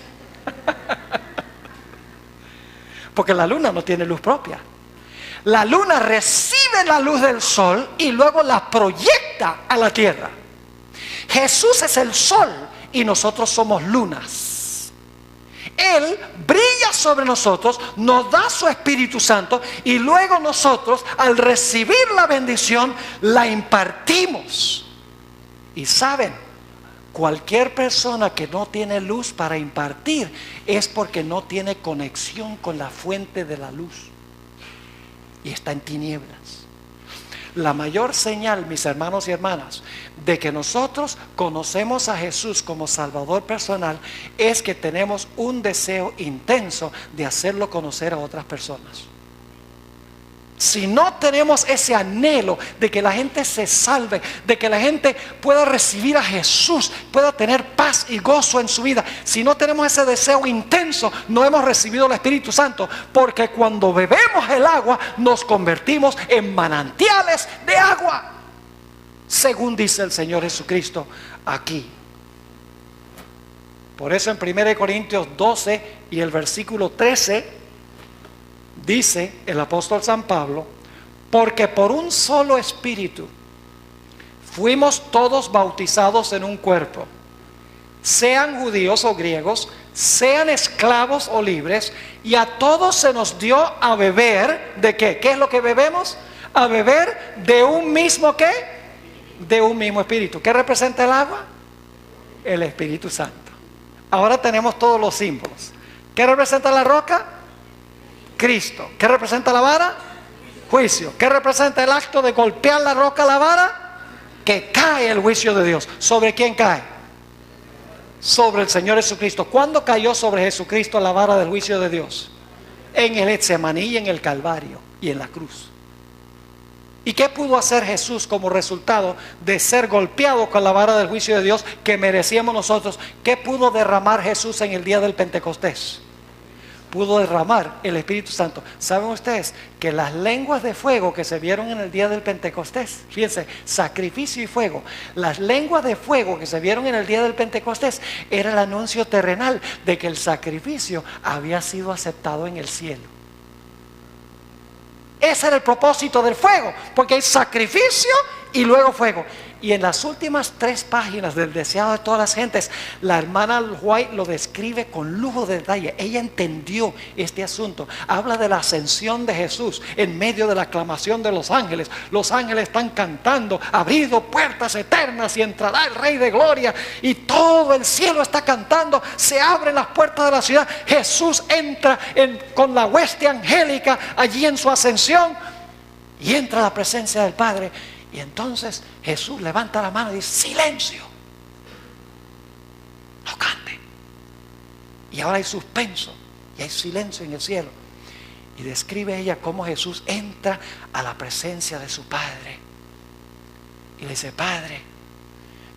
Porque la luna no tiene luz propia. La luna recibe la luz del sol y luego la proyecta a la tierra. Jesús es el sol y nosotros somos lunas. Él brilla sobre nosotros, nos da su Espíritu Santo y luego nosotros, al recibir la bendición, la impartimos. Y saben, cualquier persona que no tiene luz para impartir es porque no tiene conexión con la fuente de la luz y está en tinieblas. La mayor señal, mis hermanos y hermanas, de que nosotros conocemos a Jesús como Salvador personal es que tenemos un deseo intenso de hacerlo conocer a otras personas. Si no tenemos ese anhelo de que la gente se salve, de que la gente pueda recibir a Jesús, pueda tener paz y gozo en su vida, si no tenemos ese deseo intenso, no hemos recibido el Espíritu Santo, porque cuando bebemos el agua nos convertimos en manantiales de agua, según dice el Señor Jesucristo aquí. Por eso en 1 Corintios 12 y el versículo 13 dice el apóstol San Pablo, porque por un solo espíritu fuimos todos bautizados en un cuerpo, sean judíos o griegos, sean esclavos o libres, y a todos se nos dio a beber, ¿de qué? ¿Qué es lo que bebemos? A beber de un mismo ¿qué? De un mismo espíritu. ¿Qué representa el agua? El Espíritu Santo. Ahora tenemos todos los símbolos. ¿Qué representa la roca? Cristo. ¿Qué representa la vara? Juicio. ¿Qué representa el acto de golpear la roca a la vara? Que cae el juicio de Dios. ¿Sobre quién cae? Sobre el Señor Jesucristo. ¿Cuándo cayó sobre Jesucristo la vara del juicio de Dios? En el Getsemaní y en el Calvario y en la cruz. ¿Y qué pudo hacer Jesús como resultado de ser golpeado con la vara del juicio de Dios que merecíamos nosotros? ¿Qué pudo derramar Jesús en el día del Pentecostés? Pudo derramar el Espíritu Santo. ¿Saben ustedes que las lenguas de fuego que se vieron en el día del Pentecostés, fíjense, sacrificio y fuego, las lenguas de fuego que se vieron en el día del Pentecostés era el anuncio terrenal de que el sacrificio había sido aceptado en el cielo? Ese era el propósito del fuego, porque hay sacrificio y luego fuego. Y en las últimas 3 páginas del Deseado de todas las gentes, la hermana White lo describe con lujo de detalle. Ella entendió este asunto. Habla de la ascensión de Jesús en medio de la aclamación de los ángeles. Los ángeles están cantando, abriendo puertas eternas y entrará el Rey de Gloria. Y todo el cielo está cantando, se abren las puertas de la ciudad. Jesús entra con la hueste angélica allí en su ascensión y entra a la presencia del Padre. Y entonces Jesús levanta la mano y dice: silencio, no cante. Y ahora hay suspenso y hay silencio en el cielo. Y describe ella cómo Jesús entra a la presencia de su Padre y le dice: Padre,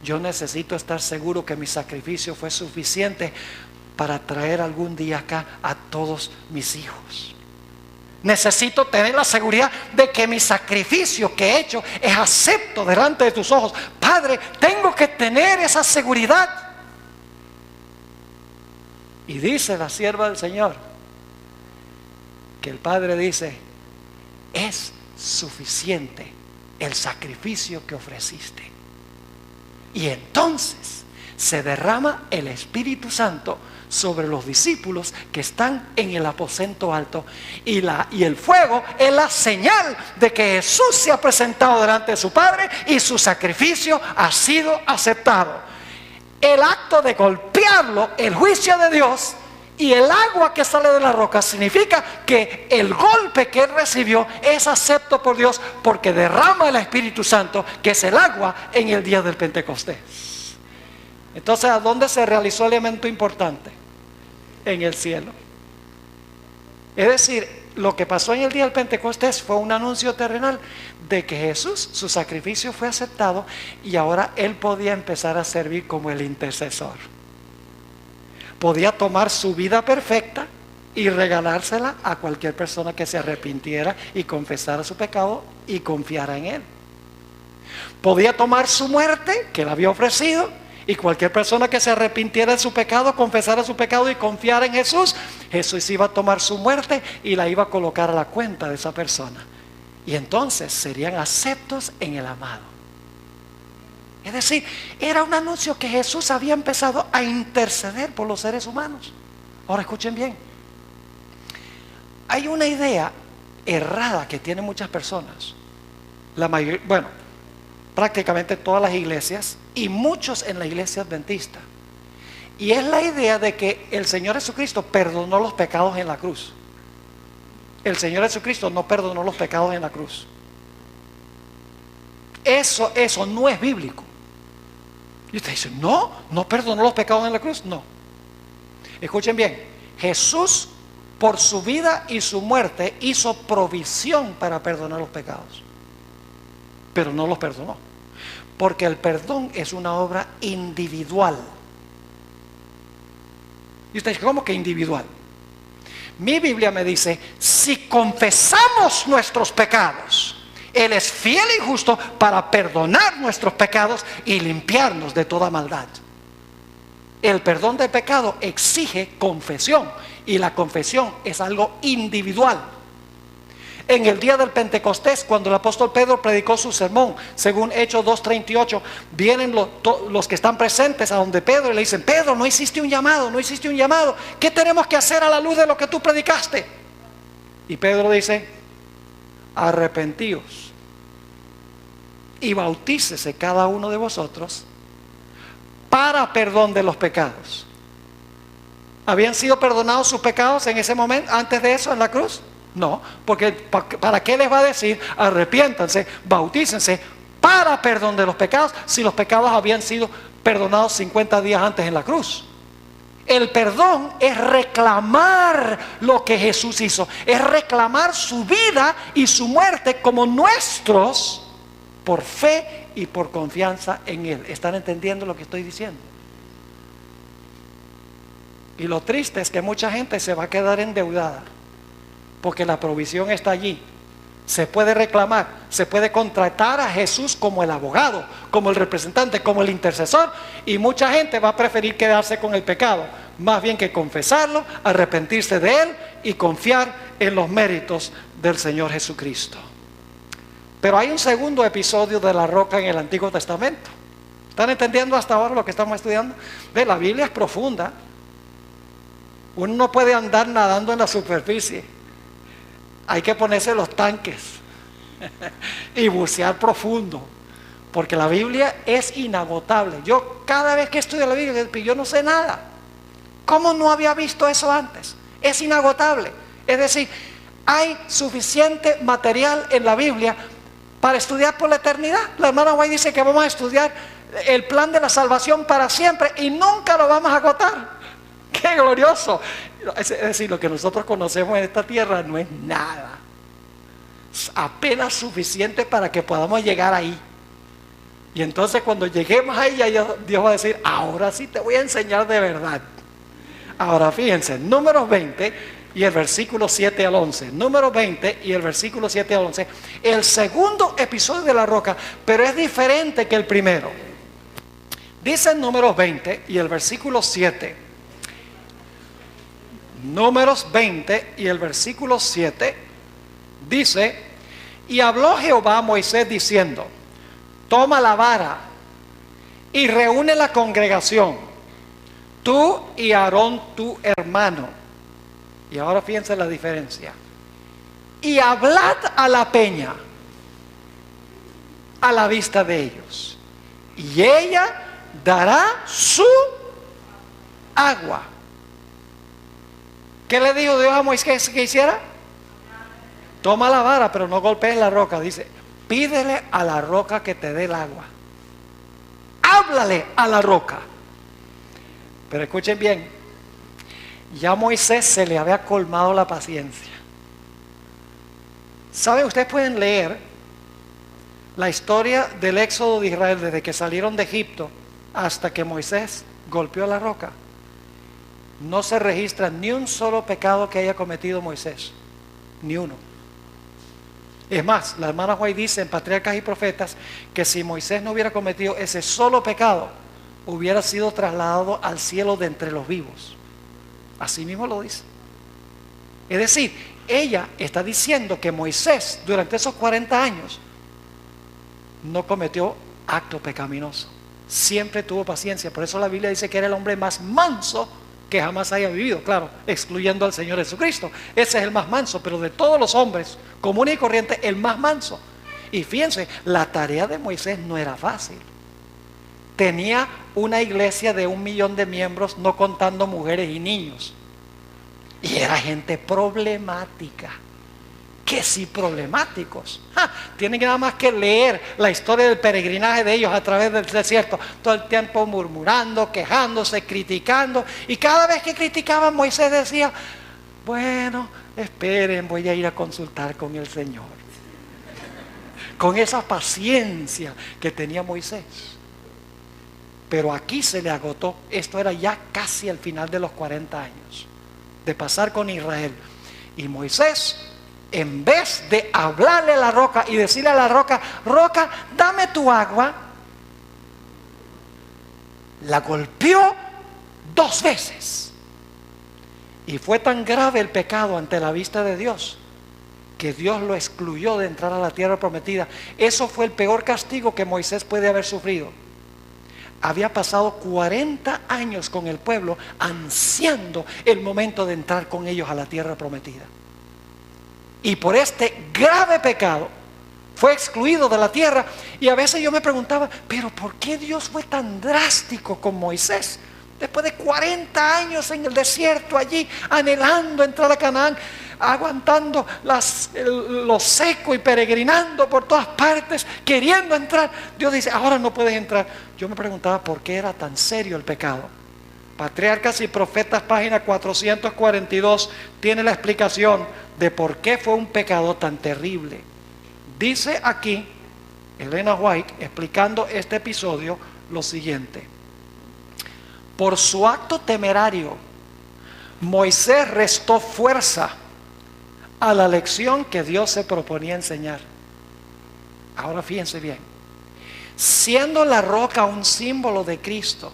yo necesito estar seguro que mi sacrificio fue suficiente para traer algún día acá a todos mis hijos. Necesito tener la seguridad de que mi sacrificio que he hecho es acepto delante de tus ojos. Padre, tengo que tener esa seguridad. Y dice la sierva del Señor que el Padre dice: es suficiente el sacrificio que ofreciste. Y entonces se derrama el Espíritu Santo sobre los discípulos que están en el aposento alto, y el fuego es la señal de que Jesús se ha presentado delante de su Padre y su sacrificio ha sido aceptado. El acto de golpearlo, el juicio de Dios, y el agua que sale de la roca significa que el golpe que él recibió es acepto por Dios, porque derrama el Espíritu Santo, que es el agua, en el día del Pentecostés. Entonces, ¿a dónde se realizó el elemento importante? En el cielo. Es decir, lo que pasó en el día del Pentecostés fue un anuncio terrenal de que Jesús, su sacrificio fue aceptado, y ahora él podía empezar a servir como el intercesor. Podía tomar su vida perfecta y regalársela a cualquier persona que se arrepintiera y confesara su pecado y confiara en él. Podía tomar su muerte que él había ofrecido, y cualquier persona que se arrepintiera de su pecado, confesara su pecado y confiara en Jesús, Jesús iba a tomar su muerte y la iba a colocar a la cuenta de esa persona. Y entonces serían aceptos en el amado. Es decir, era un anuncio que Jesús había empezado a interceder por los seres humanos. Ahora escuchen bien. Hay una idea errada que tienen muchas personas. La mayoría, prácticamente todas las iglesias y muchos en la iglesia adventista. Y es la idea de que el Señor Jesucristo perdonó los pecados en la cruz. El Señor Jesucristo no perdonó los pecados en la cruz. Eso no es bíblico. Y usted dice: no perdonó los pecados en la cruz. No. Escuchen bien. Jesús, por su vida y su muerte, hizo provisión para perdonar los pecados, pero no los perdonó, porque el perdón es una obra individual. Y usted dice: ¿cómo que individual? Mi Biblia me dice: si confesamos nuestros pecados, Él es fiel y justo para perdonar nuestros pecados y limpiarnos de toda maldad. El perdón del pecado exige confesión, y la confesión es algo individual. En el día del Pentecostés, cuando el apóstol Pedro predicó su sermón, según Hechos 2:38, vienen los que están presentes a donde Pedro y le dicen: Pedro, no hiciste un llamado, no hiciste un llamado. ¿Qué tenemos que hacer a la luz de lo que tú predicaste? Y Pedro dice: arrepentíos y bautícese cada uno de vosotros para perdón de los pecados. ¿Habían sido perdonados sus pecados en ese momento, antes de eso, en la cruz? No, porque ¿para qué les va a decir arrepiéntanse, bautícense para perdón de los pecados, si los pecados habían sido perdonados 50 días antes en la cruz? El perdón es reclamar lo que Jesús hizo, es reclamar su vida y su muerte como nuestros por fe y por confianza en Él. ¿Están entendiendo lo que estoy diciendo? Y lo triste es que mucha gente se va a quedar endeudada, porque la provisión está allí. Se puede reclamar, se puede contratar a Jesús como el abogado, como el representante, como el intercesor, y mucha gente va a preferir quedarse con el pecado, más bien que confesarlo, arrepentirse de él y confiar en los méritos del Señor Jesucristo. Pero hay un segundo episodio de la roca en el Antiguo Testamento. ¿Están entendiendo hasta ahora lo que estamos estudiando? La Biblia es profunda. Uno no puede andar nadando en la superficie. Hay que ponerse los tanques y bucear profundo, porque la Biblia es inagotable. Yo cada vez que estudio la Biblia, yo no sé nada. ¿Cómo no había visto eso antes? Es inagotable. Es decir, hay suficiente material en la Biblia para estudiar por la eternidad. La hermana White dice que vamos a estudiar el plan de la salvación para siempre y nunca lo vamos a agotar. ¡Qué glorioso! Es decir, lo que nosotros conocemos en esta tierra no es nada. Es apenas suficiente para que podamos llegar ahí. Y entonces cuando lleguemos ahí, ya Dios va a decir: ahora sí te voy a enseñar de verdad. Ahora fíjense, Números 20 y el versículo 7 al 11. Números 20 y el versículo 7 al 11. El segundo episodio de la roca, pero es diferente que el primero. Dice en Números 20 y el versículo 7. Números 20 y el versículo 7 dice: y habló Jehová a Moisés diciendo: toma la vara y reúne la congregación, tú y Aarón tu hermano. Y ahora fíjense la diferencia. Y hablad a la peña a la vista de ellos, y ella dará su agua. ¿Qué le dijo Dios a Moisés que hiciera? Toma la vara, pero no golpees la roca. Dice: pídele a la roca que te dé el agua. Háblale a la roca. Pero escuchen bien, ya a Moisés se le había colmado la paciencia. ¿Saben? Ustedes pueden leer la historia del éxodo de Israel desde que salieron de Egipto hasta que Moisés golpeó la roca. No se registra ni un solo pecado que haya cometido Moisés, ni uno. Es más, la hermana White dice en Patriarcas y Profetas que si Moisés no hubiera cometido ese solo pecado, hubiera sido trasladado al cielo de entre los vivos. Así mismo lo dice. Es decir, ella está diciendo que Moisés durante esos 40 años no cometió acto pecaminoso. Siempre tuvo paciencia. Por eso la Biblia dice que era el hombre más manso que jamás haya vivido, claro, excluyendo al Señor Jesucristo. Ese es el más manso, pero de todos los hombres comunes y corrientes, el más manso. Y fíjense, la tarea de Moisés no era fácil. Tenía una iglesia de 1 millón de miembros, no contando mujeres y niños. Y era gente problemática. Que sí, problemáticos. Tienen nada más que leer la historia del peregrinaje de ellos a través del desierto, todo el tiempo murmurando, quejándose, criticando. Y cada vez que criticaban, Moisés decía: bueno, esperen, voy a ir a consultar con el Señor. Con esa paciencia que tenía Moisés. Pero aquí se le agotó. Esto era ya casi al final de los 40 años de pasar con Israel. Y Moisés, en vez de hablarle a la roca y decirle a la roca: roca, dame tu agua, la golpeó 2 veces. Y fue tan grave el pecado ante la vista de Dios que Dios lo excluyó de entrar a la tierra prometida. Eso fue el peor castigo que Moisés puede haber sufrido. Había pasado 40 años con el pueblo ansiando el momento de entrar con ellos a la tierra prometida. Y por este grave pecado fue excluido de la tierra. Y a veces yo me preguntaba, pero ¿por qué Dios fue tan drástico con Moisés? Después de 40 años en el desierto allí, anhelando entrar a Canaán, aguantando lo seco y peregrinando por todas partes, queriendo entrar. Dios dice, ahora no puedes entrar. Yo me preguntaba por qué era tan serio el pecado. Patriarcas y Profetas, página 442, tiene la explicación de por qué fue un pecado tan terrible. Dice aquí Elena White, explicando este episodio, lo siguiente: por su acto temerario, Moisés restó fuerza a la lección que Dios se proponía enseñar. Ahora fíjense bien, siendo la roca un símbolo de Cristo,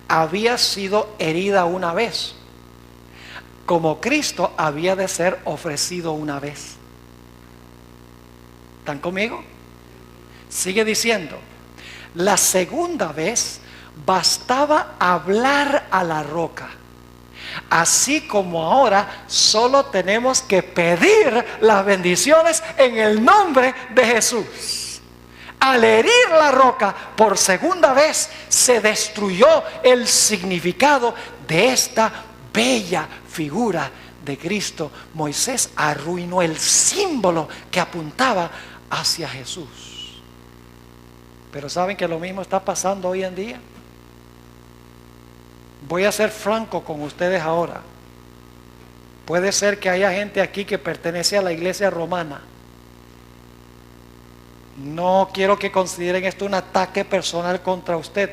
había sido herida una vez, como Cristo había de ser ofrecido una vez. ¿Están conmigo? Sigue diciendo, la segunda vez bastaba hablar a la roca. Así como ahora solo tenemos que pedir las bendiciones en el nombre de Jesús. Al herir la roca por segunda vez, se destruyó el significado de esta bella figura de Cristo. Moisés arruinó el símbolo que apuntaba hacia Jesús. Pero ¿saben que lo mismo está pasando hoy en día? Voy a ser franco con ustedes ahora. Puede ser que haya gente aquí que pertenece a la iglesia romana. No quiero que consideren esto un ataque personal contra usted.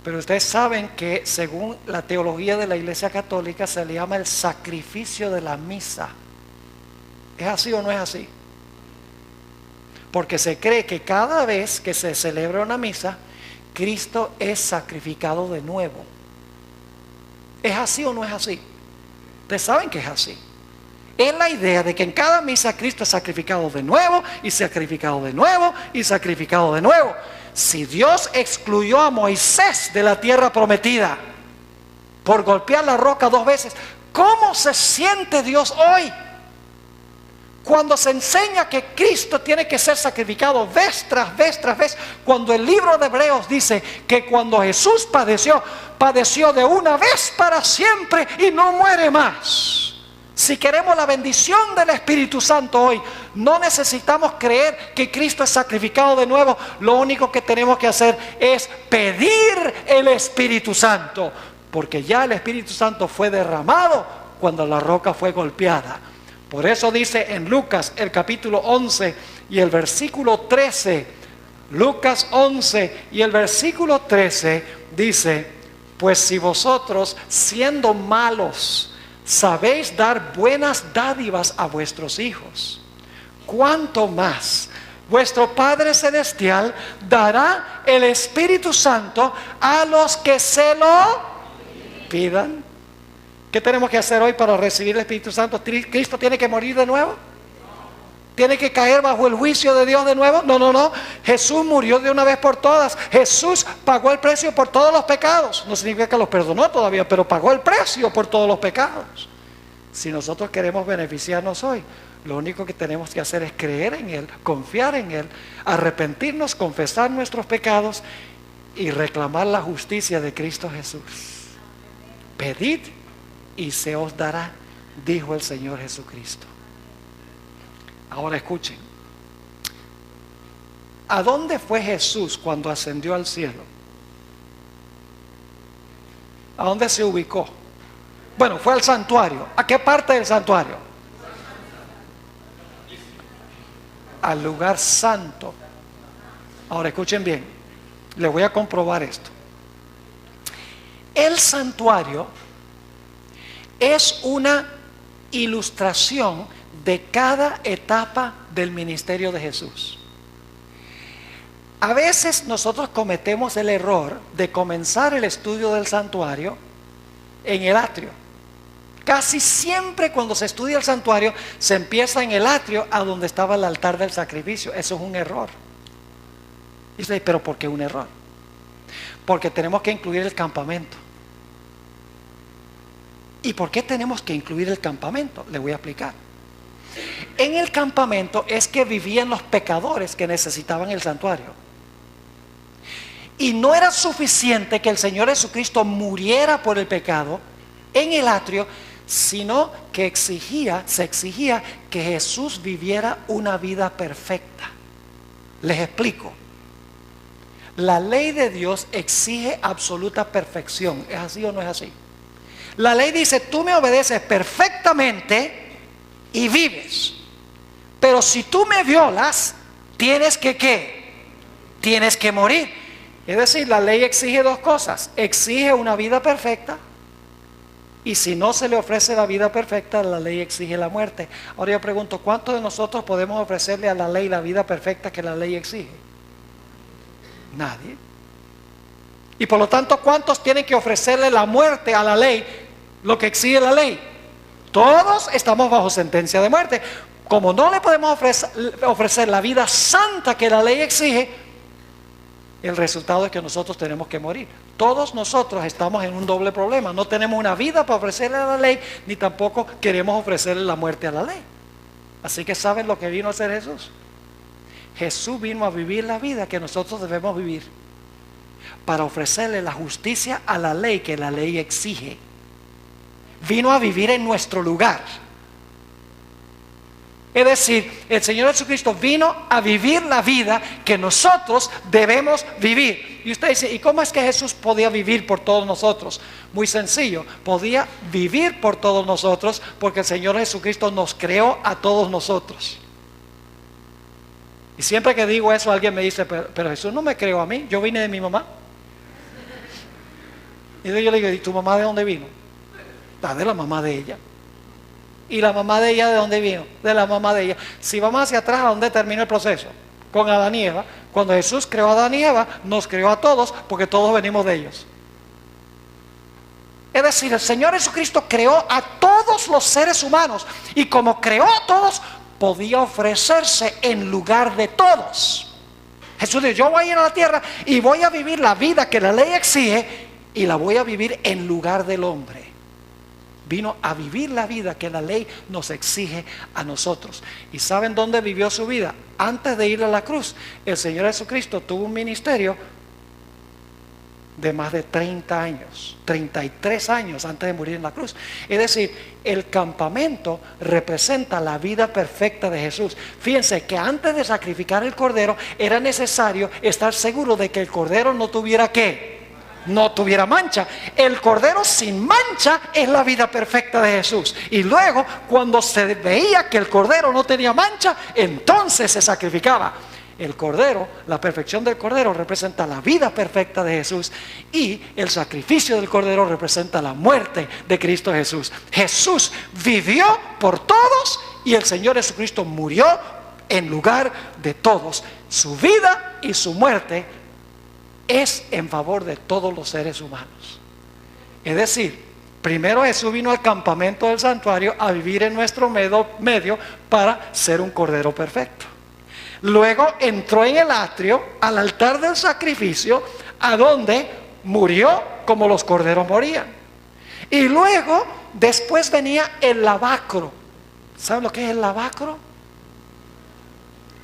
Pero ustedes saben que según la teología de la iglesia católica se le llama el sacrificio de la misa. ¿Es así o no es así? Porque se cree que cada vez que se celebra una misa, Cristo es sacrificado de nuevo. ¿Es así o no es así? Ustedes saben que es así. Es la idea de que en cada misa Cristo es sacrificado de nuevo y sacrificado de nuevo y sacrificado de nuevo. Si Dios excluyó a Moisés de la tierra prometida por golpear la roca 2 veces, ¿cómo se siente Dios hoy? Cuando se enseña que Cristo tiene que ser sacrificado vez tras vez tras vez, cuando el libro de Hebreos dice que cuando Jesús padeció de una vez para siempre y no muere más. Si queremos la bendición del Espíritu Santo hoy, no necesitamos creer que Cristo es sacrificado de nuevo. Lo único que tenemos que hacer es pedir el Espíritu Santo, porque ya el Espíritu Santo fue derramado cuando la roca fue golpeada. Por eso dice en Lucas el capítulo 11 y el versículo 13, Lucas 11 y el versículo 13 dice, pues si vosotros siendo malos sabéis dar buenas dádivas a vuestros hijos, ¿cuánto más vuestro Padre Celestial dará el Espíritu Santo a los que se lo pidan? ¿Qué tenemos que hacer hoy para recibir el Espíritu Santo? ¿Cristo tiene que morir de nuevo? ¿Tiene que caer bajo el juicio de Dios de nuevo? No. Jesús murió de una vez por todas. Jesús pagó el precio por todos los pecados. No significa que los perdonó todavía, pero pagó el precio por todos los pecados. Si nosotros queremos beneficiarnos hoy, lo único que tenemos que hacer es creer en Él, confiar en Él, arrepentirnos, confesar nuestros pecados y reclamar la justicia de Cristo Jesús. Pedid y se os dará, dijo el Señor Jesucristo. Ahora escuchen, ¿a dónde fue Jesús cuando ascendió al cielo? ¿A dónde se ubicó? Bueno, fue al santuario. ¿A qué parte del santuario? Al lugar santo. Ahora escuchen bien, les voy a comprobar esto. El santuario es una ilustración de cada etapa del ministerio de Jesús. A veces nosotros cometemos el error de comenzar el estudio del santuario en el atrio. Casi siempre cuando se estudia el santuario se empieza en el atrio a donde estaba el altar del sacrificio. Eso es un error. Y usted dice, ¿pero por qué un error? Porque tenemos que incluir el campamento. ¿Y por qué tenemos que incluir el campamento? Le voy a explicar. En el campamento es que vivían los pecadores que necesitaban el santuario. Y no era suficiente que el Señor Jesucristo muriera por el pecado en el atrio, sino que se exigía que Jesús viviera una vida perfecta. Les explico. La ley de Dios exige absoluta perfección. ¿Es así o no es así? La ley dice, tú me obedeces perfectamente y vives. Pero si tú me violas, tienes que ¿qué? Tienes que morir. Es decir, la ley exige dos cosas. Exige una vida perfecta. Y si no se le ofrece la vida perfecta, la ley exige la muerte. Ahora yo pregunto, ¿cuántos de nosotros podemos ofrecerle a la ley la vida perfecta que la ley exige? Nadie. Y por lo tanto, ¿cuántos tienen que ofrecerle la muerte a la ley, lo que exige la ley? Todos estamos bajo sentencia de muerte. Como no le podemos ofrecer la vida santa que la ley exige, el resultado es que nosotros tenemos que morir. Todos nosotros estamos en un doble problema. No tenemos una vida para ofrecerle a la ley, ni tampoco queremos ofrecerle la muerte a la ley. Así que ¿saben lo que vino a hacer Jesús? Jesús vino a vivir la vida que nosotros debemos vivir, para ofrecerle la justicia a la ley que la ley exige. Vino a vivir en nuestro lugar. Es decir, el Señor Jesucristo vino a vivir la vida que nosotros debemos vivir. Y usted dice, ¿y cómo es que Jesús podía vivir por todos nosotros? Muy sencillo, podía vivir por todos nosotros porque el Señor Jesucristo nos creó a todos nosotros. Y siempre que digo eso, alguien me dice, pero Jesús no me creó a mí, yo vine de mi mamá. Y yo le digo, ¿y tu mamá de dónde vino? De la mamá de ella. ¿Y la mamá de ella de dónde vino? De la mamá de ella. Si vamos hacia atrás, ¿a dónde termina el proceso? Con Adán y Eva. Cuando Jesús creó a Adán y Eva, nos creó a todos porque todos venimos de ellos. Es decir, el Señor Jesucristo creó a todos los seres humanos y como creó a todos, podía ofrecerse en lugar de todos. Jesús dijo, yo voy a ir a la tierra y voy a vivir la vida que la ley exige y la voy a vivir en lugar del hombre. Vino a vivir la vida que la ley nos exige a nosotros. ¿Y saben dónde vivió su vida? Antes de ir a la cruz, el Señor Jesucristo tuvo un ministerio de más de 30 años, 33 años antes de morir en la cruz. Es decir, el campamento representa la vida perfecta de Jesús. Fíjense que antes de sacrificar el cordero era necesario estar seguro de que el cordero no tuviera ¿qué? No tuviera mancha. El cordero sin mancha es la vida perfecta de Jesús. Y luego, cuando se veía que el cordero no tenía mancha, entonces se sacrificaba. El cordero, la perfección del cordero representa la vida perfecta de Jesús y el sacrificio del cordero representa la muerte de Cristo Jesús. Jesús vivió por todos y el Señor Jesucristo murió en lugar de todos. Su vida y su muerte es en favor de todos los seres humanos. Es decir, primero Jesús vino al campamento del santuario a vivir en nuestro medio para ser un cordero perfecto. Luego entró en el atrio, al altar del sacrificio, a donde murió como los corderos morían. Y luego, después venía el lavacro. ¿Saben lo que es el lavacro?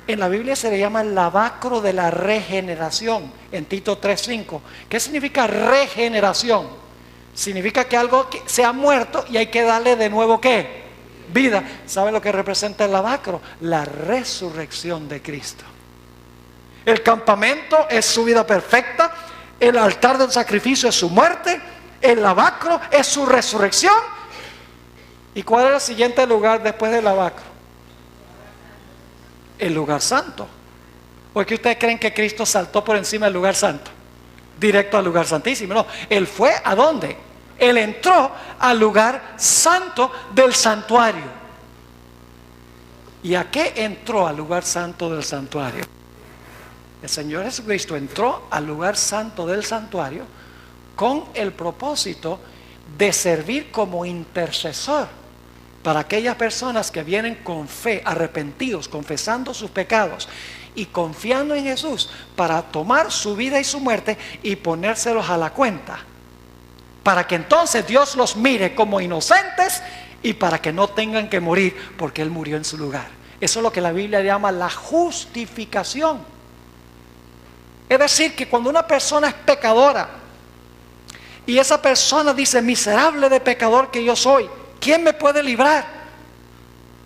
En la Biblia se le llama el lavacro de la regeneración, en Tito 3:5. ¿Qué significa regeneración? Significa que algo se ha muerto y hay que darle de nuevo ¿qué? Vida. ¿Sabe lo que representa el lavacro? La resurrección de Cristo. El campamento es su vida perfecta, el altar del sacrificio es su muerte, el lavacro es su resurrección. ¿Y cuál es el siguiente lugar después del lavacro? El lugar santo. ¿O es que ustedes creen que Cristo saltó por encima del lugar santo? Directo al lugar santísimo. No, Él fue ¿a dónde? Él entró al lugar santo del santuario. ¿Y a qué entró al lugar santo del santuario? El Señor Jesucristo entró al lugar santo del santuario con el propósito de servir como intercesor para aquellas personas que vienen con fe, arrepentidos, confesando sus pecados y confiando en Jesús para tomar su vida y su muerte y ponérselos a la cuenta, para que entonces Dios los mire como inocentes y para que no tengan que morir porque Él murió en su lugar. Eso es lo que la Biblia llama la justificación. Es decir, que cuando una persona es pecadora y esa persona dice: miserable de pecador que yo soy, ¿quién me puede librar?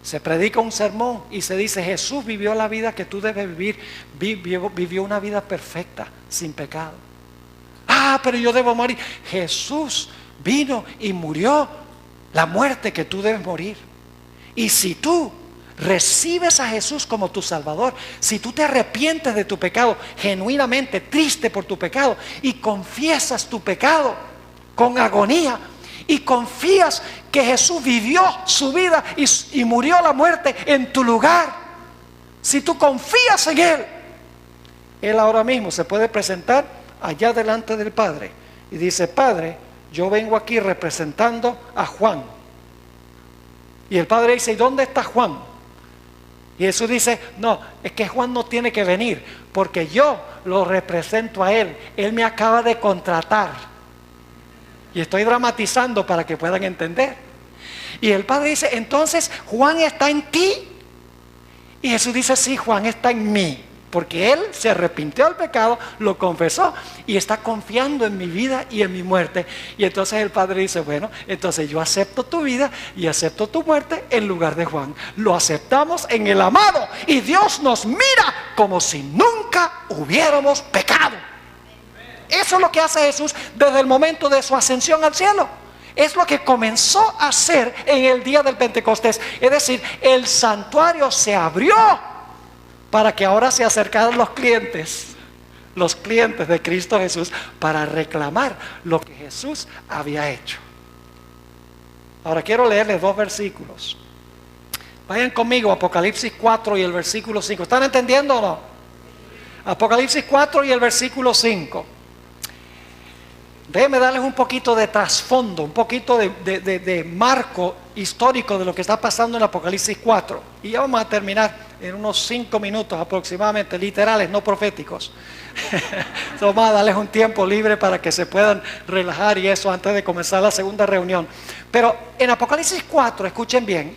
Se predica un sermón y se dice: Jesús vivió la vida que tú debes vivir, vivió una vida perfecta, sin pecado. Ah, pero yo debo morir. Jesús vino y murió la muerte que tú debes morir. Y si tú recibes a Jesús como tu Salvador, si tú te arrepientes de tu pecado genuinamente, triste por tu pecado, y confiesas tu pecado con agonía, y confías que Jesús vivió su vida y murió la muerte en tu lugar, si tú confías en Él, Él ahora mismo se puede presentar allá delante del Padre y dice: Padre, yo vengo aquí representando a Juan. Y el Padre dice: ¿y dónde está Juan? Y Jesús dice: no, es que Juan no tiene que venir porque yo lo represento a él. Él me acaba de contratar. Y estoy dramatizando para que puedan entender. Y el Padre dice: entonces, ¿Juan está en ti? Y Jesús dice: sí, Juan está en mí. Porque él se arrepintió del pecado, lo confesó y está confiando en mi vida y en mi muerte. Y entonces el Padre dice: bueno, entonces yo acepto tu vida y acepto tu muerte en lugar de Juan. Lo aceptamos en el amado y Dios nos mira como si nunca hubiéramos pecado. Eso es lo que hace Jesús desde el momento de su ascensión al cielo. Es lo que comenzó a hacer en el día del Pentecostés. Es decir, el santuario se abrió para que ahora se acercaran los clientes de Cristo Jesús para reclamar lo que Jesús había hecho. Ahora quiero leerles 2 versículos. Vayan conmigo a Apocalipsis 4 y el versículo 5. ¿Están entendiendo o no? Apocalipsis 4 y el versículo 5. Déjenme darles un poquito de trasfondo, un poquito de marco histórico de lo que está pasando en Apocalipsis 4. Y ya vamos a terminar en unos 5 minutos aproximadamente, literales, no proféticos. Vamos a darles un tiempo libre para que se puedan relajar y eso antes de comenzar la segunda reunión. Pero en Apocalipsis 4, escuchen bien,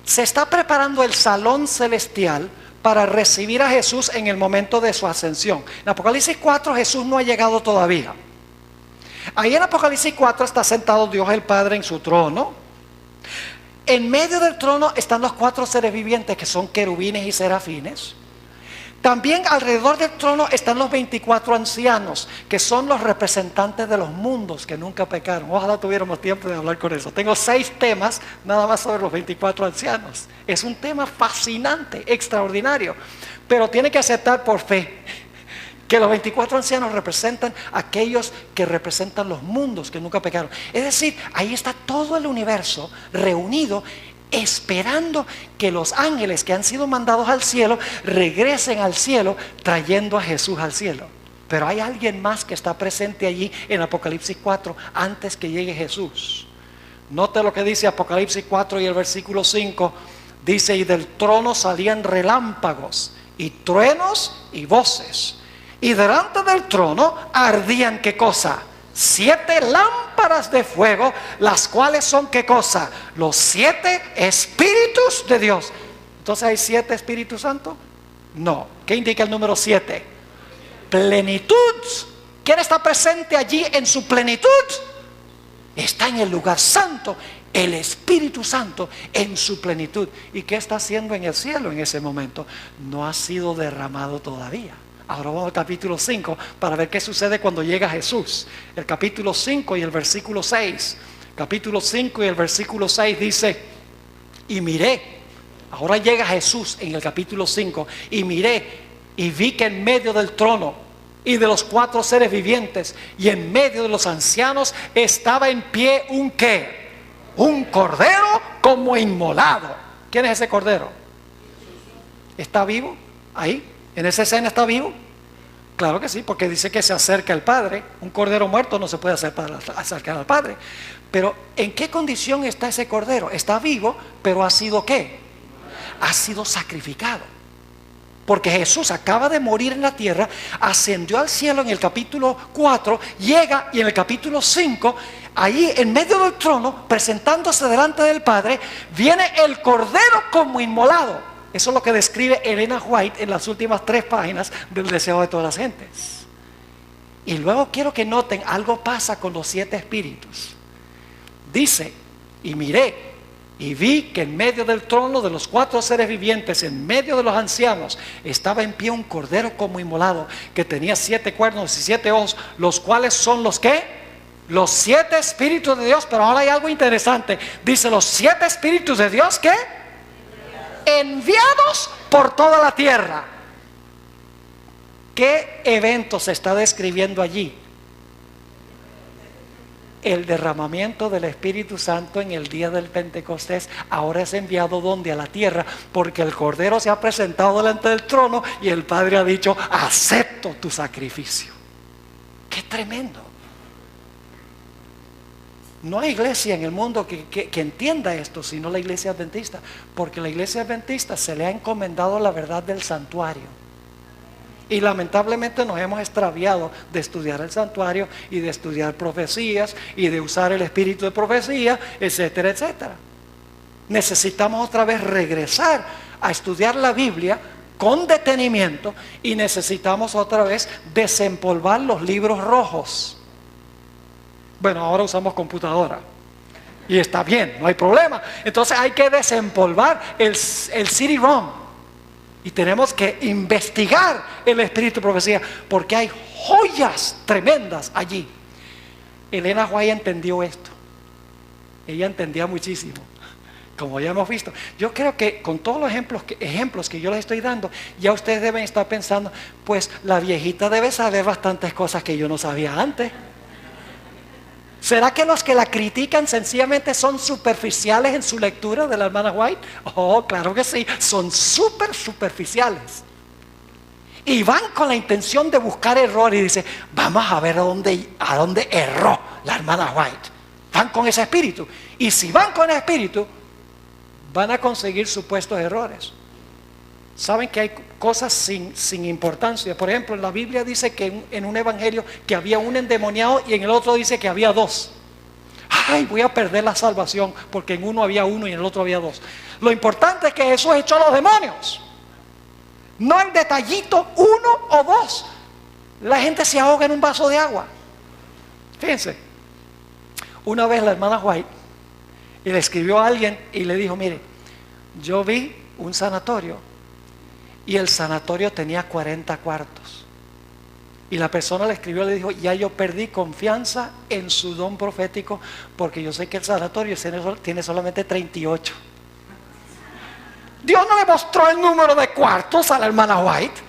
se está preparando el salón celestial para recibir a Jesús en el momento de su ascensión. En Apocalipsis 4 Jesús no ha llegado todavía. Ahí en Apocalipsis 4 está sentado Dios el Padre en su trono. En medio del trono están los 4 seres vivientes que son querubines y serafines. También alrededor del trono están los 24 ancianos que son los representantes de los mundos que nunca pecaron. Ojalá tuviéramos tiempo de hablar con eso. Tengo 6 temas nada más sobre los 24 ancianos. Es un tema fascinante, extraordinario, pero tiene que aceptar por fe que los 24 ancianos representan a aquellos que representan los mundos que nunca pecaron. Es decir, ahí está todo el universo reunido esperando que los ángeles que han sido mandados al cielo regresen al cielo trayendo a Jesús al cielo. Pero hay alguien más que está presente allí en Apocalipsis 4 antes que llegue Jesús. Note lo que dice Apocalipsis 4 y el versículo 5. Dice: y del trono salían relámpagos y truenos y voces. Y delante del trono ardían, ¿qué cosa? 7 lámparas de fuego, las cuales son, ¿qué cosa? Los 7 espíritus de Dios. Entonces, ¿hay 7 Espíritus Santos? No. ¿Qué indica el número 7? Plenitud. ¿Quién está presente allí en su plenitud? Está en el lugar santo, el Espíritu Santo en su plenitud. ¿Y qué está haciendo en el cielo en ese momento? No ha sido derramado todavía. Ahora vamos al capítulo 5 para ver qué sucede cuando llega Jesús. El capítulo 5 y el versículo 6. Capítulo 5 y el versículo 6 dice: y miré. Ahora llega Jesús en el capítulo 5. Y miré y vi que en medio del trono y de los 4 seres vivientes y en medio de los ancianos estaba en pie un ¿qué? Un cordero como inmolado. ¿Quién es ese cordero? ¿Está vivo? Ahí, en esa escena está vivo. Claro que sí, porque dice que se acerca al Padre. Un cordero muerto no se puede acercar al Padre. Pero ¿en qué condición está ese cordero? Está vivo, pero ha sido ¿qué? Ha sido sacrificado. Porque Jesús acaba de morir en la tierra, ascendió al cielo en el capítulo 4, llega y en el capítulo 5, ahí en medio del trono, presentándose delante del Padre, viene el cordero como inmolado. Eso es lo que describe Elena White en las últimas 3 páginas del Deseo de todas las gentes. Y luego quiero que noten, algo pasa con los 7 espíritus. Dice, y miré, y vi que en medio del trono de los 4 seres vivientes, en medio de los ancianos, estaba en pie un cordero como inmolado, que tenía 7 cuernos y 7 ojos, los cuales son los ¿qué? Los 7 espíritus de Dios. Pero ahora hay algo interesante. Dice, los 7 espíritus de Dios, ¿qué? Enviados por toda la tierra. ¿Qué evento se está describiendo allí? El derramamiento del Espíritu Santo en el día del Pentecostés. Ahora es enviado ¿dónde? A la tierra, porque el Cordero se ha presentado delante del trono y el Padre ha dicho, acepto tu sacrificio. ¡Qué tremendo! No hay iglesia en el mundo que entienda esto, sino la iglesia adventista, porque la iglesia adventista se le ha encomendado la verdad del santuario. Y lamentablemente nos hemos extraviado de estudiar el santuario y de estudiar profecías y de usar el espíritu de profecía, etcétera, etcétera. Necesitamos otra vez regresar a estudiar la Biblia con detenimiento y necesitamos otra vez desempolvar los libros rojos. Bueno, ahora usamos computadora y está bien, no hay problema. Entonces hay que desempolvar el CD-ROM. Y tenemos que investigar el espíritu de profecía, porque hay joyas tremendas allí. Elena White entendió esto. Ella entendía muchísimo, como ya hemos visto. Yo creo que con todos los ejemplos que yo les estoy dando, ya ustedes deben estar pensando, pues la viejita debe saber bastantes cosas que yo no sabía antes. ¿Será que los que la critican sencillamente son superficiales en su lectura de la hermana White? Oh, claro que sí, son superficiales. Y van con la intención de buscar error y dicen, vamos a ver a dónde erró la hermana White. Van con ese espíritu. Y si van con ese espíritu, van a conseguir supuestos errores. Saben que hay cosas sin importancia. Por ejemplo, en la Biblia dice que en un evangelio que había un endemoniado y en el otro dice que había 2. Ay, voy a perder la salvación porque en uno había 1 y en el otro había 2. Lo importante es que Jesús echó a los demonios, no el detallito 1 o 2. La gente se ahoga en un vaso de agua. Fíjense, una vez la hermana White y le escribió a alguien y le dijo, mire, yo vi un sanatorio y el sanatorio tenía 40 cuartos. Y la persona le escribió y le dijo, ya yo perdí confianza en su don profético, porque yo sé que el sanatorio tiene solamente 38. Dios no le mostró el número de cuartos a la hermana White.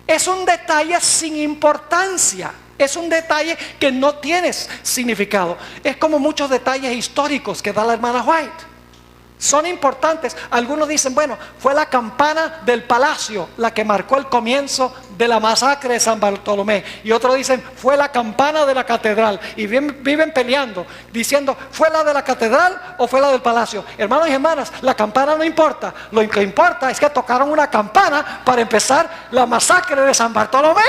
Es un detalle sin importancia. Es un detalle que no tiene significado. Es como muchos detalles históricos que da la hermana White. Son importantes. Algunos dicen, bueno, fue la campana del palacio la que marcó el comienzo de la masacre de San Bartolomé. Y otros dicen, fue la campana de la catedral. Y viven peleando, diciendo, ¿fue la de la catedral o fue la del palacio? Hermanos y hermanas, la campana no importa. Lo que importa es que tocaron una campana para empezar la masacre de San Bartolomé.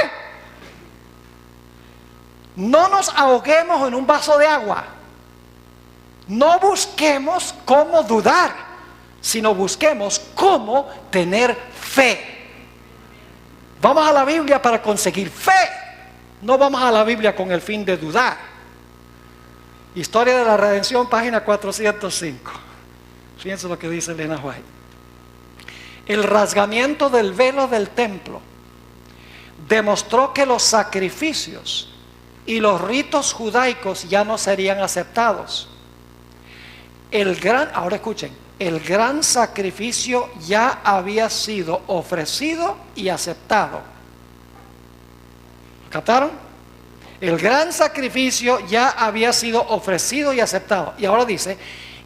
No nos ahoguemos en un vaso de agua. No busquemos cómo dudar, sino busquemos cómo tener fe. Vamos a la Biblia para conseguir fe. No vamos a la Biblia con el fin de dudar. Historia de la Redención, página 405. Fíjense lo que dice Elena White. El rasgamiento del velo del templo demostró que los sacrificios y los ritos judaicos ya no serían aceptados. Ahora escuchen, el gran sacrificio ya había sido ofrecido y aceptado. ¿Captaron? El gran sacrificio ya había sido ofrecido y aceptado. Y ahora dice,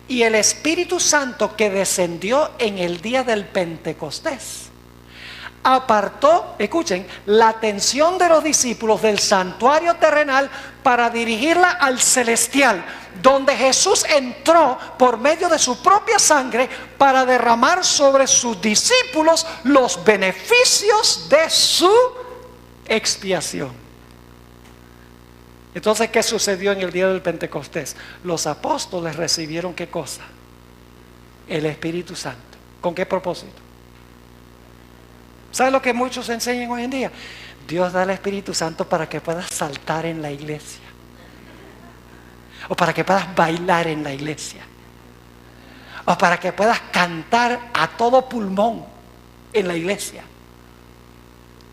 y el Espíritu Santo que descendió en el día del Pentecostés apartó, escuchen, la atención de los discípulos del santuario terrenal para dirigirla al celestial, donde Jesús entró por medio de su propia sangre para derramar sobre sus discípulos los beneficios de su expiación. Entonces, ¿qué sucedió en el día del Pentecostés? Los apóstoles recibieron ¿qué cosa? El Espíritu Santo. ¿Con qué propósito? ¿Sabe lo que muchos enseñan hoy en día? Dios da el Espíritu Santo para que puedas saltar en la iglesia, o para que puedas bailar en la iglesia, o para que puedas cantar a todo pulmón en la iglesia,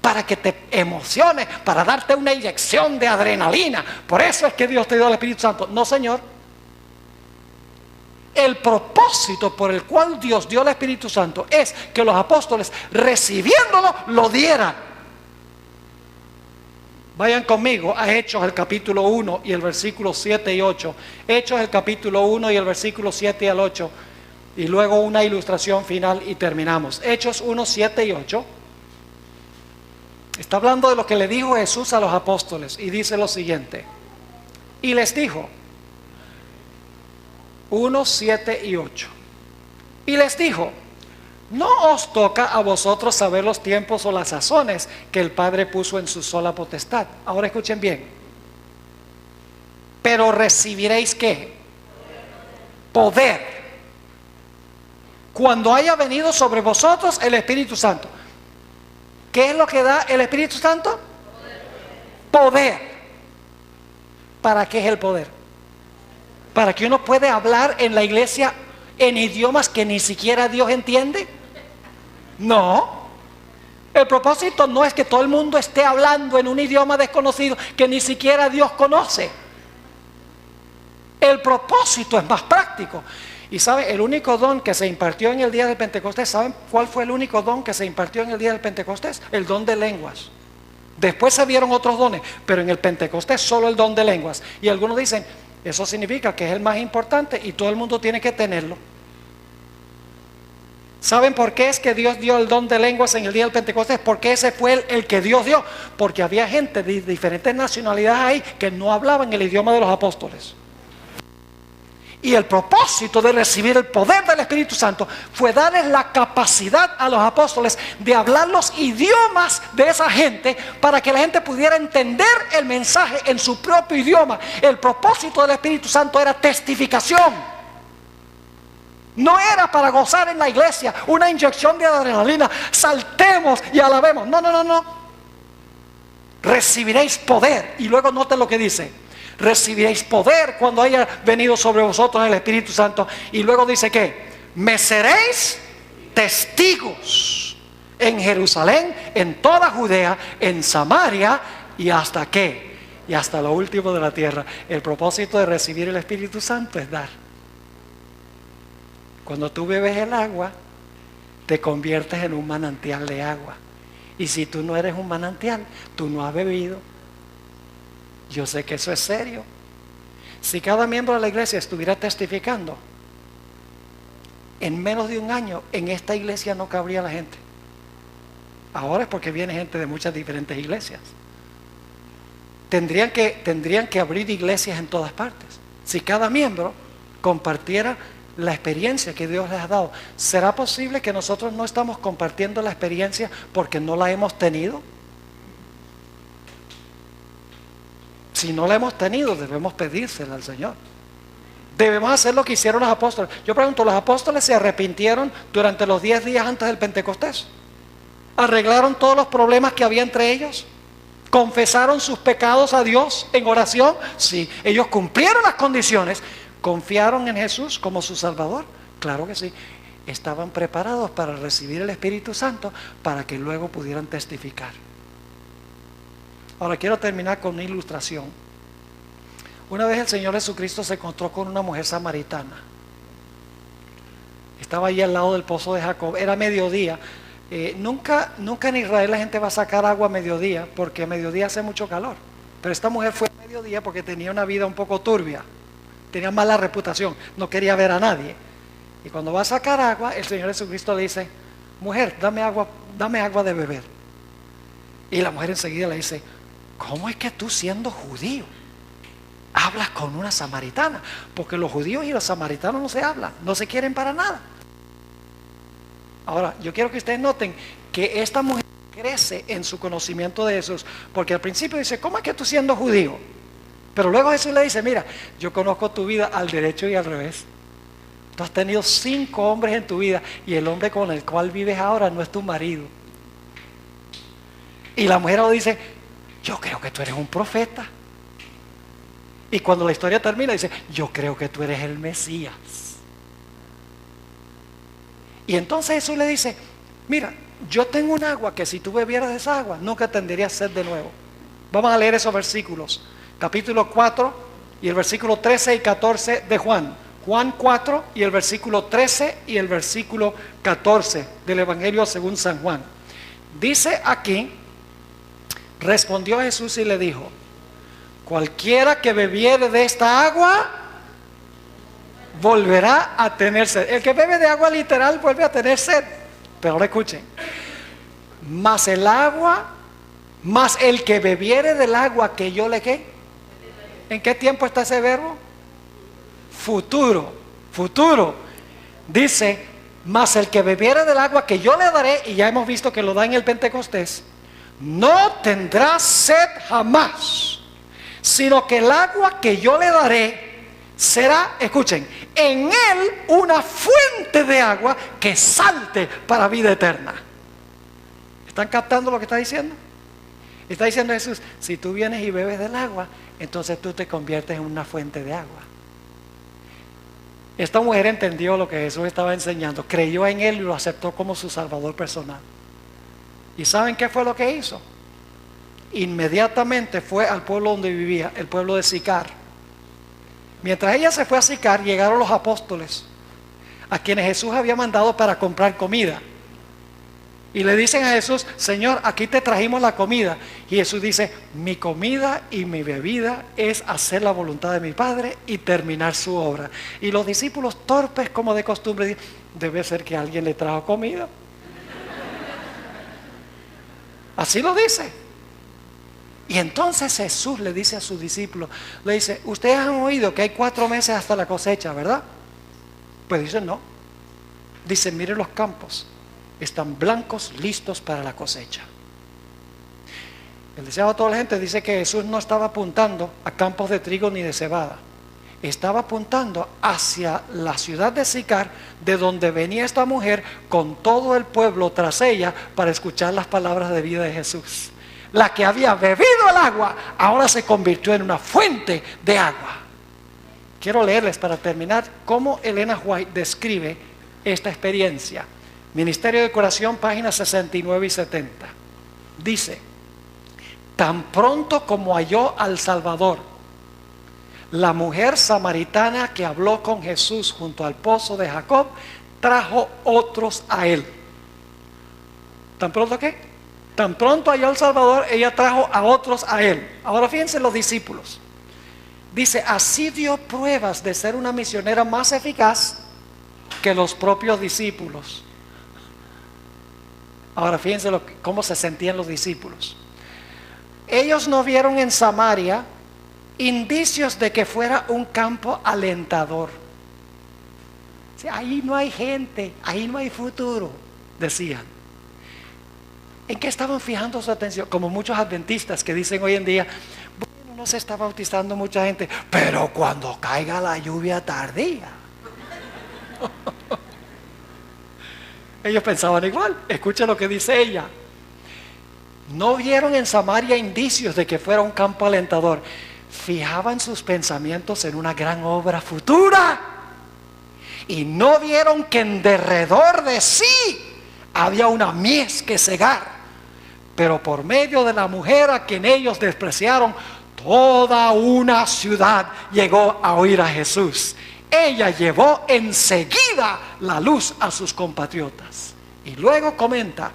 para que te emociones, para darte una inyección de adrenalina. Por eso es que Dios te dio el Espíritu Santo. No, Señor. El propósito por el cual Dios dio el Espíritu Santo es que los apóstoles, recibiéndolo, lo dieran. Vayan conmigo a Hechos el capítulo 1 y el versículo 7 y 8. Hechos el capítulo 1 y el versículo 7 al 8. Y luego una ilustración final y terminamos. Hechos 1, 7 y 8. Está hablando de lo que le dijo Jesús a los apóstoles y dice lo siguiente. Y les dijo, 1, 7 y 8. Y les dijo, no os toca a vosotros saber los tiempos o las sazones que el Padre puso en su sola potestad. Ahora escuchen bien. Pero recibiréis ¿qué? Poder. Cuando haya venido sobre vosotros el Espíritu Santo. ¿Qué es lo que da el Espíritu Santo? Poder. ¿Para qué es el poder? ¿Para que uno puede hablar en la iglesia en idiomas que ni siquiera Dios entiende? No. El propósito no es que todo el mundo esté hablando en un idioma desconocido que ni siquiera Dios conoce. El propósito es más práctico. Y ¿sabe? El único don que se impartió en el día del Pentecostés, ¿saben cuál fue el único don que se impartió en el día del Pentecostés? El don de lenguas. Después se vieron otros dones, pero en el Pentecostés solo el don de lenguas. Y algunos dicen, eso significa que es el más importante y todo el mundo tiene que tenerlo. ¿Saben por qué es que Dios dio el don de lenguas en el día del Pentecostés? Porque ese fue el que Dios dio. Porque había gente de diferentes nacionalidades ahí que no hablaban el idioma de los apóstoles. Y el propósito de recibir el poder del Espíritu Santo fue darles la capacidad a los apóstoles de hablar los idiomas de esa gente para que la gente pudiera entender el mensaje en su propio idioma. El propósito del Espíritu Santo era testificación. No era para gozar en la iglesia, una inyección de adrenalina, saltemos y alabemos. No, no, no, no. Recibiréis poder. Y luego noten lo que dice. Recibiréis poder cuando haya venido sobre vosotros el Espíritu Santo. Y luego dice que me seréis testigos en Jerusalén, en toda Judea, en Samaria y hasta qué, y hasta lo último de la tierra. El propósito de recibir el Espíritu Santo es dar. Cuando tú bebes el agua, te conviertes en un manantial de agua. Y si tú no eres un manantial, tú no has bebido. Yo sé que eso es serio. Si cada miembro de la iglesia estuviera testificando, en menos de un año en esta iglesia no cabría la gente. Ahora es porque viene gente de muchas diferentes iglesias. Tendrían que abrir iglesias en todas partes. Si cada miembro compartiera la experiencia que Dios les ha dado, ¿será posible que nosotros no estamos compartiendo la experiencia porque no la hemos tenido? Si no la hemos tenido, debemos pedírsela al Señor. Debemos hacer lo que hicieron los apóstoles. Yo pregunto, ¿los apóstoles se arrepintieron durante los 10 días antes del Pentecostés? ¿Arreglaron todos los problemas que había entre ellos? ¿Confesaron sus pecados a Dios en oración? Sí. ¿Ellos cumplieron las condiciones? ¿Confiaron en Jesús como su Salvador? Claro que sí. Estaban preparados para recibir el Espíritu Santo para que luego pudieran testificar. Ahora quiero terminar con una ilustración. Una vez el Señor Jesucristo se encontró con una mujer samaritana. Estaba ahí al lado del pozo de Jacob. Era mediodía. Nunca en Israel la gente va a sacar agua a mediodía, porque a mediodía hace mucho calor. Pero esta mujer fue a mediodía porque tenía una vida un poco turbia. Tenía mala reputación. No quería ver a nadie. Y cuando va a sacar agua, el Señor Jesucristo le dice, mujer, dame agua dame agua de beber. Y la mujer enseguida le dice, ¿cómo es que tú, siendo judío, hablas con una samaritana? Porque los judíos y los samaritanos no se hablan, no se quieren para nada. Ahora, yo quiero que ustedes noten que esta mujer crece en su conocimiento de Jesús, porque al principio dice, ¿cómo es que tú, siendo judío? Pero luego Jesús le dice, mira, yo conozco tu vida al derecho y al revés. Tú has tenido 5 hombres en tu vida y el hombre con el cual vives ahora no es tu marido. Y la mujer le dice, yo creo que tú eres un profeta. Y cuando la historia termina dice, yo creo que tú eres el Mesías. Y entonces Jesús le dice, mira, yo tengo un agua que si tú bebieras de esa agua nunca tendrías sed de nuevo. Vamos a leer esos versículos. Capítulo 4 y el versículo 13 y 14 de Juan. Juan 4 y el versículo 13 y el versículo 14 del Evangelio según San Juan. Dice aquí, respondió Jesús y le dijo, cualquiera que bebiere de esta agua volverá a tener sed. El que bebe de agua literal vuelve a tener sed. Pero ahora escuchen, mas el que bebiere del agua que yo le ¿qué? ¿En qué tiempo está ese verbo? Futuro. Dice, mas el que bebiere del agua que yo le daré, y ya hemos visto que lo da en el Pentecostés, no tendrá sed jamás, sino que el agua que yo le daré será, escuchen, en él una fuente de agua que salte para vida eterna. ¿Están captando lo que está diciendo? Está diciendo Jesús, si tú vienes y bebes del agua, entonces tú te conviertes en una fuente de agua. Esta mujer entendió lo que Jesús estaba enseñando, creyó en él y lo aceptó como su salvador personal. ¿Y saben qué fue lo que hizo? Inmediatamente fue al pueblo donde vivía, el pueblo de Sicar. Mientras ella se fue a Sicar, llegaron los apóstoles, a quienes Jesús había mandado para comprar comida. Y le dicen a Jesús, Señor, aquí te trajimos la comida. Y Jesús dice, mi comida y mi bebida es hacer la voluntad de mi Padre y terminar su obra. Y los discípulos, torpes como de costumbre, dicen, debe ser que alguien le trajo comida. Así lo dice. Y entonces Jesús le dice a sus discípulos, le dice, ustedes han oído que hay 4 meses hasta la cosecha, ¿verdad? Pues dicen no. Dicen, miren los campos, están blancos, listos para la cosecha. El deseo de toda la gente dice que Jesús no estaba apuntando a campos de trigo ni de cebada. Estaba apuntando hacia la ciudad de Sicar, de donde venía esta mujer con todo el pueblo tras ella para escuchar las palabras de vida de Jesús. La que había bebido el agua ahora se convirtió en una fuente de agua. Quiero leerles para terminar cómo Elena White describe esta experiencia. Ministerio de Curación, páginas 69 y 70. Dice, tan pronto como halló al Salvador, la mujer samaritana que habló con Jesús junto al pozo de Jacob, trajo otros a él. ¿Tan pronto qué? Tan pronto halló al Salvador, ella trajo a otros a él. Ahora fíjense los discípulos. Dice, así dio pruebas de ser una misionera más eficaz que los propios discípulos. Ahora fíjense cómo se sentían los discípulos. Ellos no vieron en Samaria indicios de que fuera un campo alentador. O sea, ahí no hay gente, ahí no hay futuro, decían. ¿En qué estaban fijando su atención? Como muchos adventistas que dicen hoy en día, bueno, no se está bautizando mucha gente, pero cuando caiga la lluvia tardía. Ellos pensaban igual. Escuchen lo que dice ella. No vieron en Samaria indicios de que fuera un campo alentador. Fijaban sus pensamientos en una gran obra futura. Y no vieron que en derredor de sí había una mies que cegar. Pero por medio de la mujer a quien ellos despreciaron, toda una ciudad llegó a oír a Jesús. Ella llevó enseguida la luz a sus compatriotas. Y luego comenta,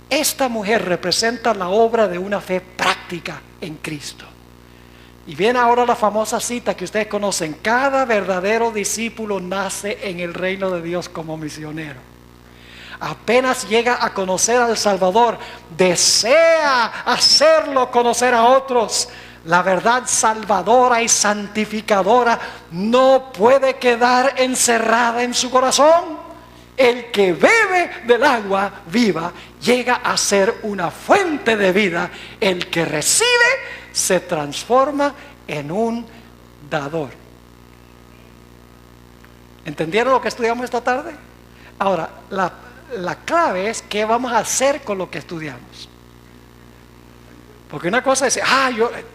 esta mujer representa la obra de una fe práctica en Cristo. Y viene ahora la famosa cita que ustedes conocen, cada verdadero discípulo nace en el reino de Dios como misionero. apenas llega a conocer al Salvador, desea hacerlo conocer a otros. La verdad salvadora y santificadora no puede quedar encerrada en su corazón. El que bebe del agua viva llega a ser una fuente de vida. El que recibe se transforma en un dador. ¿Entendieron lo que estudiamos esta tarde? Ahora, la clave es qué vamos a hacer con lo que estudiamos. Porque una cosa es,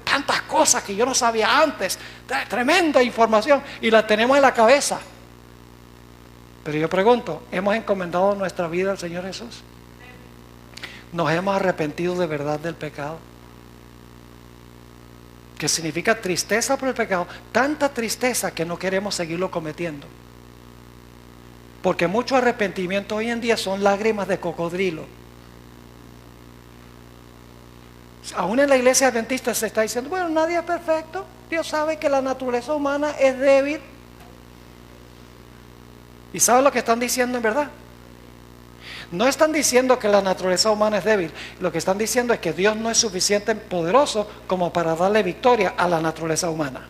tantas cosas que yo no sabía antes, tremenda información, y la tenemos en la cabeza. Pero yo pregunto, ¿hemos encomendado nuestra vida al Señor Jesús? ¿Nos hemos arrepentido de verdad del pecado? Que significa tristeza por el pecado, tanta tristeza que no queremos seguirlo cometiendo. Porque mucho arrepentimiento hoy en día son lágrimas de cocodrilo. Aún en la iglesia adventista se está diciendo, bueno, nadie es perfecto. Dios sabe que la naturaleza humana es débil. ¿Y saben lo que están diciendo en verdad? No están diciendo que la naturaleza humana es débil. Lo que están diciendo es que Dios no es suficientemente poderoso como para darle victoria a la naturaleza humana.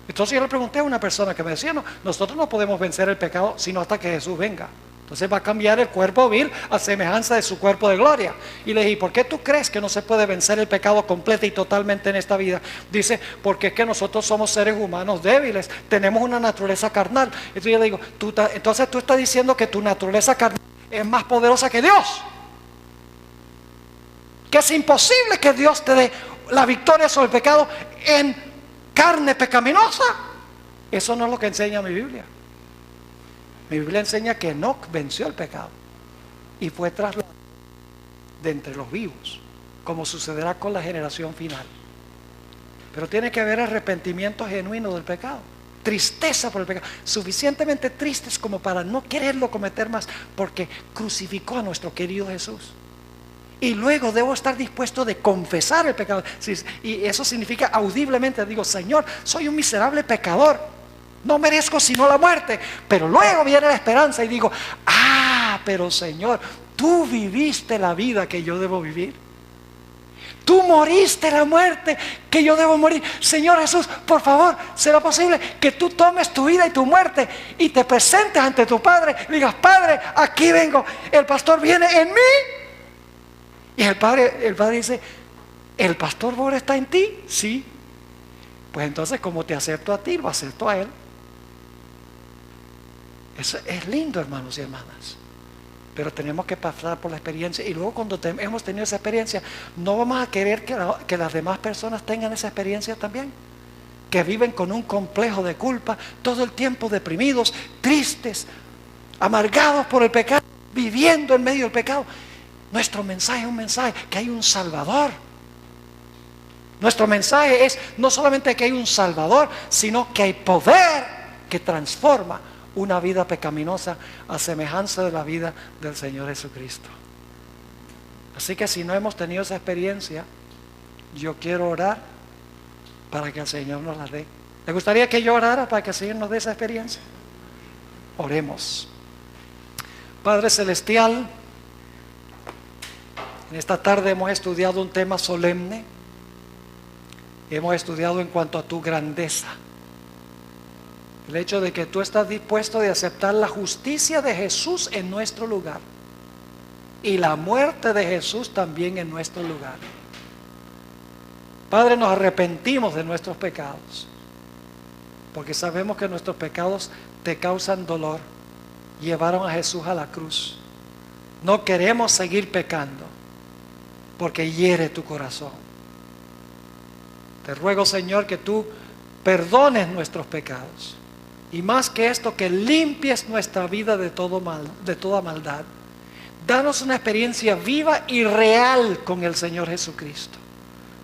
Entonces yo le pregunté a una persona que me decía, no, nosotros no podemos vencer el pecado sino hasta que Jesús venga. Entonces va a cambiar el cuerpo vil a semejanza de su cuerpo de gloria. Y le dije, ¿por qué tú crees que no se puede vencer el pecado completa y totalmente en esta vida? Dice, porque es que nosotros somos seres humanos débiles, tenemos una naturaleza carnal. Entonces yo le digo, entonces tú estás diciendo que tu naturaleza carnal es más poderosa que Dios. Que es imposible que Dios te dé la victoria sobre el pecado en carne pecaminosa. Eso no es lo que enseña mi Biblia. Mi Biblia enseña que Enoc venció el pecado y fue trasladado de entre los vivos, como sucederá con la generación final. Pero tiene que haber arrepentimiento genuino del pecado, tristeza por el pecado, suficientemente tristes como para no quererlo cometer más, porque crucificó a nuestro querido Jesús. Y luego debo estar dispuesto de confesar el pecado. Y eso significa audiblemente, digo, Señor, soy un miserable pecador. No merezco sino la muerte. Pero luego viene la esperanza y digo, pero Señor, tú viviste la vida que yo debo vivir. Tú moriste la muerte que yo debo morir. Señor Jesús, por favor, ¿será posible que tú tomes tu vida y tu muerte y te presentes ante tu Padre y digas, Padre, aquí vengo, el pastor viene en mí? Y el padre dice, ¿el pastor ahora está en ti? Sí. Pues entonces, como te acepto a ti, lo acepto a él. Eso es lindo, hermanos y hermanas. Pero tenemos que pasar por la experiencia. Y luego cuando hemos tenido esa experiencia, no vamos a querer que las demás personas tengan esa experiencia también. Que viven con un complejo de culpa, todo el tiempo deprimidos, tristes, amargados por el pecado, viviendo en medio del pecado. Nuestro mensaje es un mensaje que hay un Salvador. Nuestro mensaje es no solamente que hay un Salvador, sino que hay poder que transforma una vida pecaminosa a semejanza de la vida del Señor Jesucristo. Así que si no hemos tenido esa experiencia, yo quiero orar para que el Señor nos la dé. ¿Le gustaría que yo orara para que el Señor nos dé esa experiencia? Oremos. Padre Celestial, en esta tarde hemos estudiado un tema solemne. Hemos estudiado en cuanto a tu grandeza. El hecho de que tú estás dispuesto de aceptar la justicia de Jesús en nuestro lugar. Y la muerte de Jesús también en nuestro lugar. Padre, nos arrepentimos de nuestros pecados. Porque sabemos que nuestros pecados te causan dolor. Llevaron a Jesús a la cruz. No queremos seguir pecando. Porque hiere tu corazón. Te ruego, Señor, que tú perdones nuestros pecados. Y más que esto, que limpies nuestra vida de toda maldad. Danos una experiencia viva y real con el Señor Jesucristo.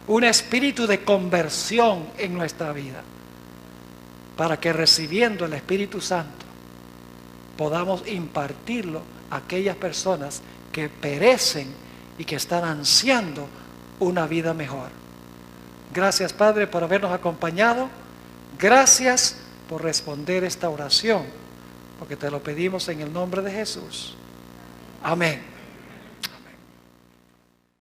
Un espíritu de conversión en nuestra vida. Para que recibiendo el Espíritu Santo podamos impartirlo a aquellas personas que perecen y que están ansiando una vida mejor. Gracias, Padre, por habernos acompañado. Gracias por responder esta oración porque te lo pedimos en el nombre de Jesús. Amén.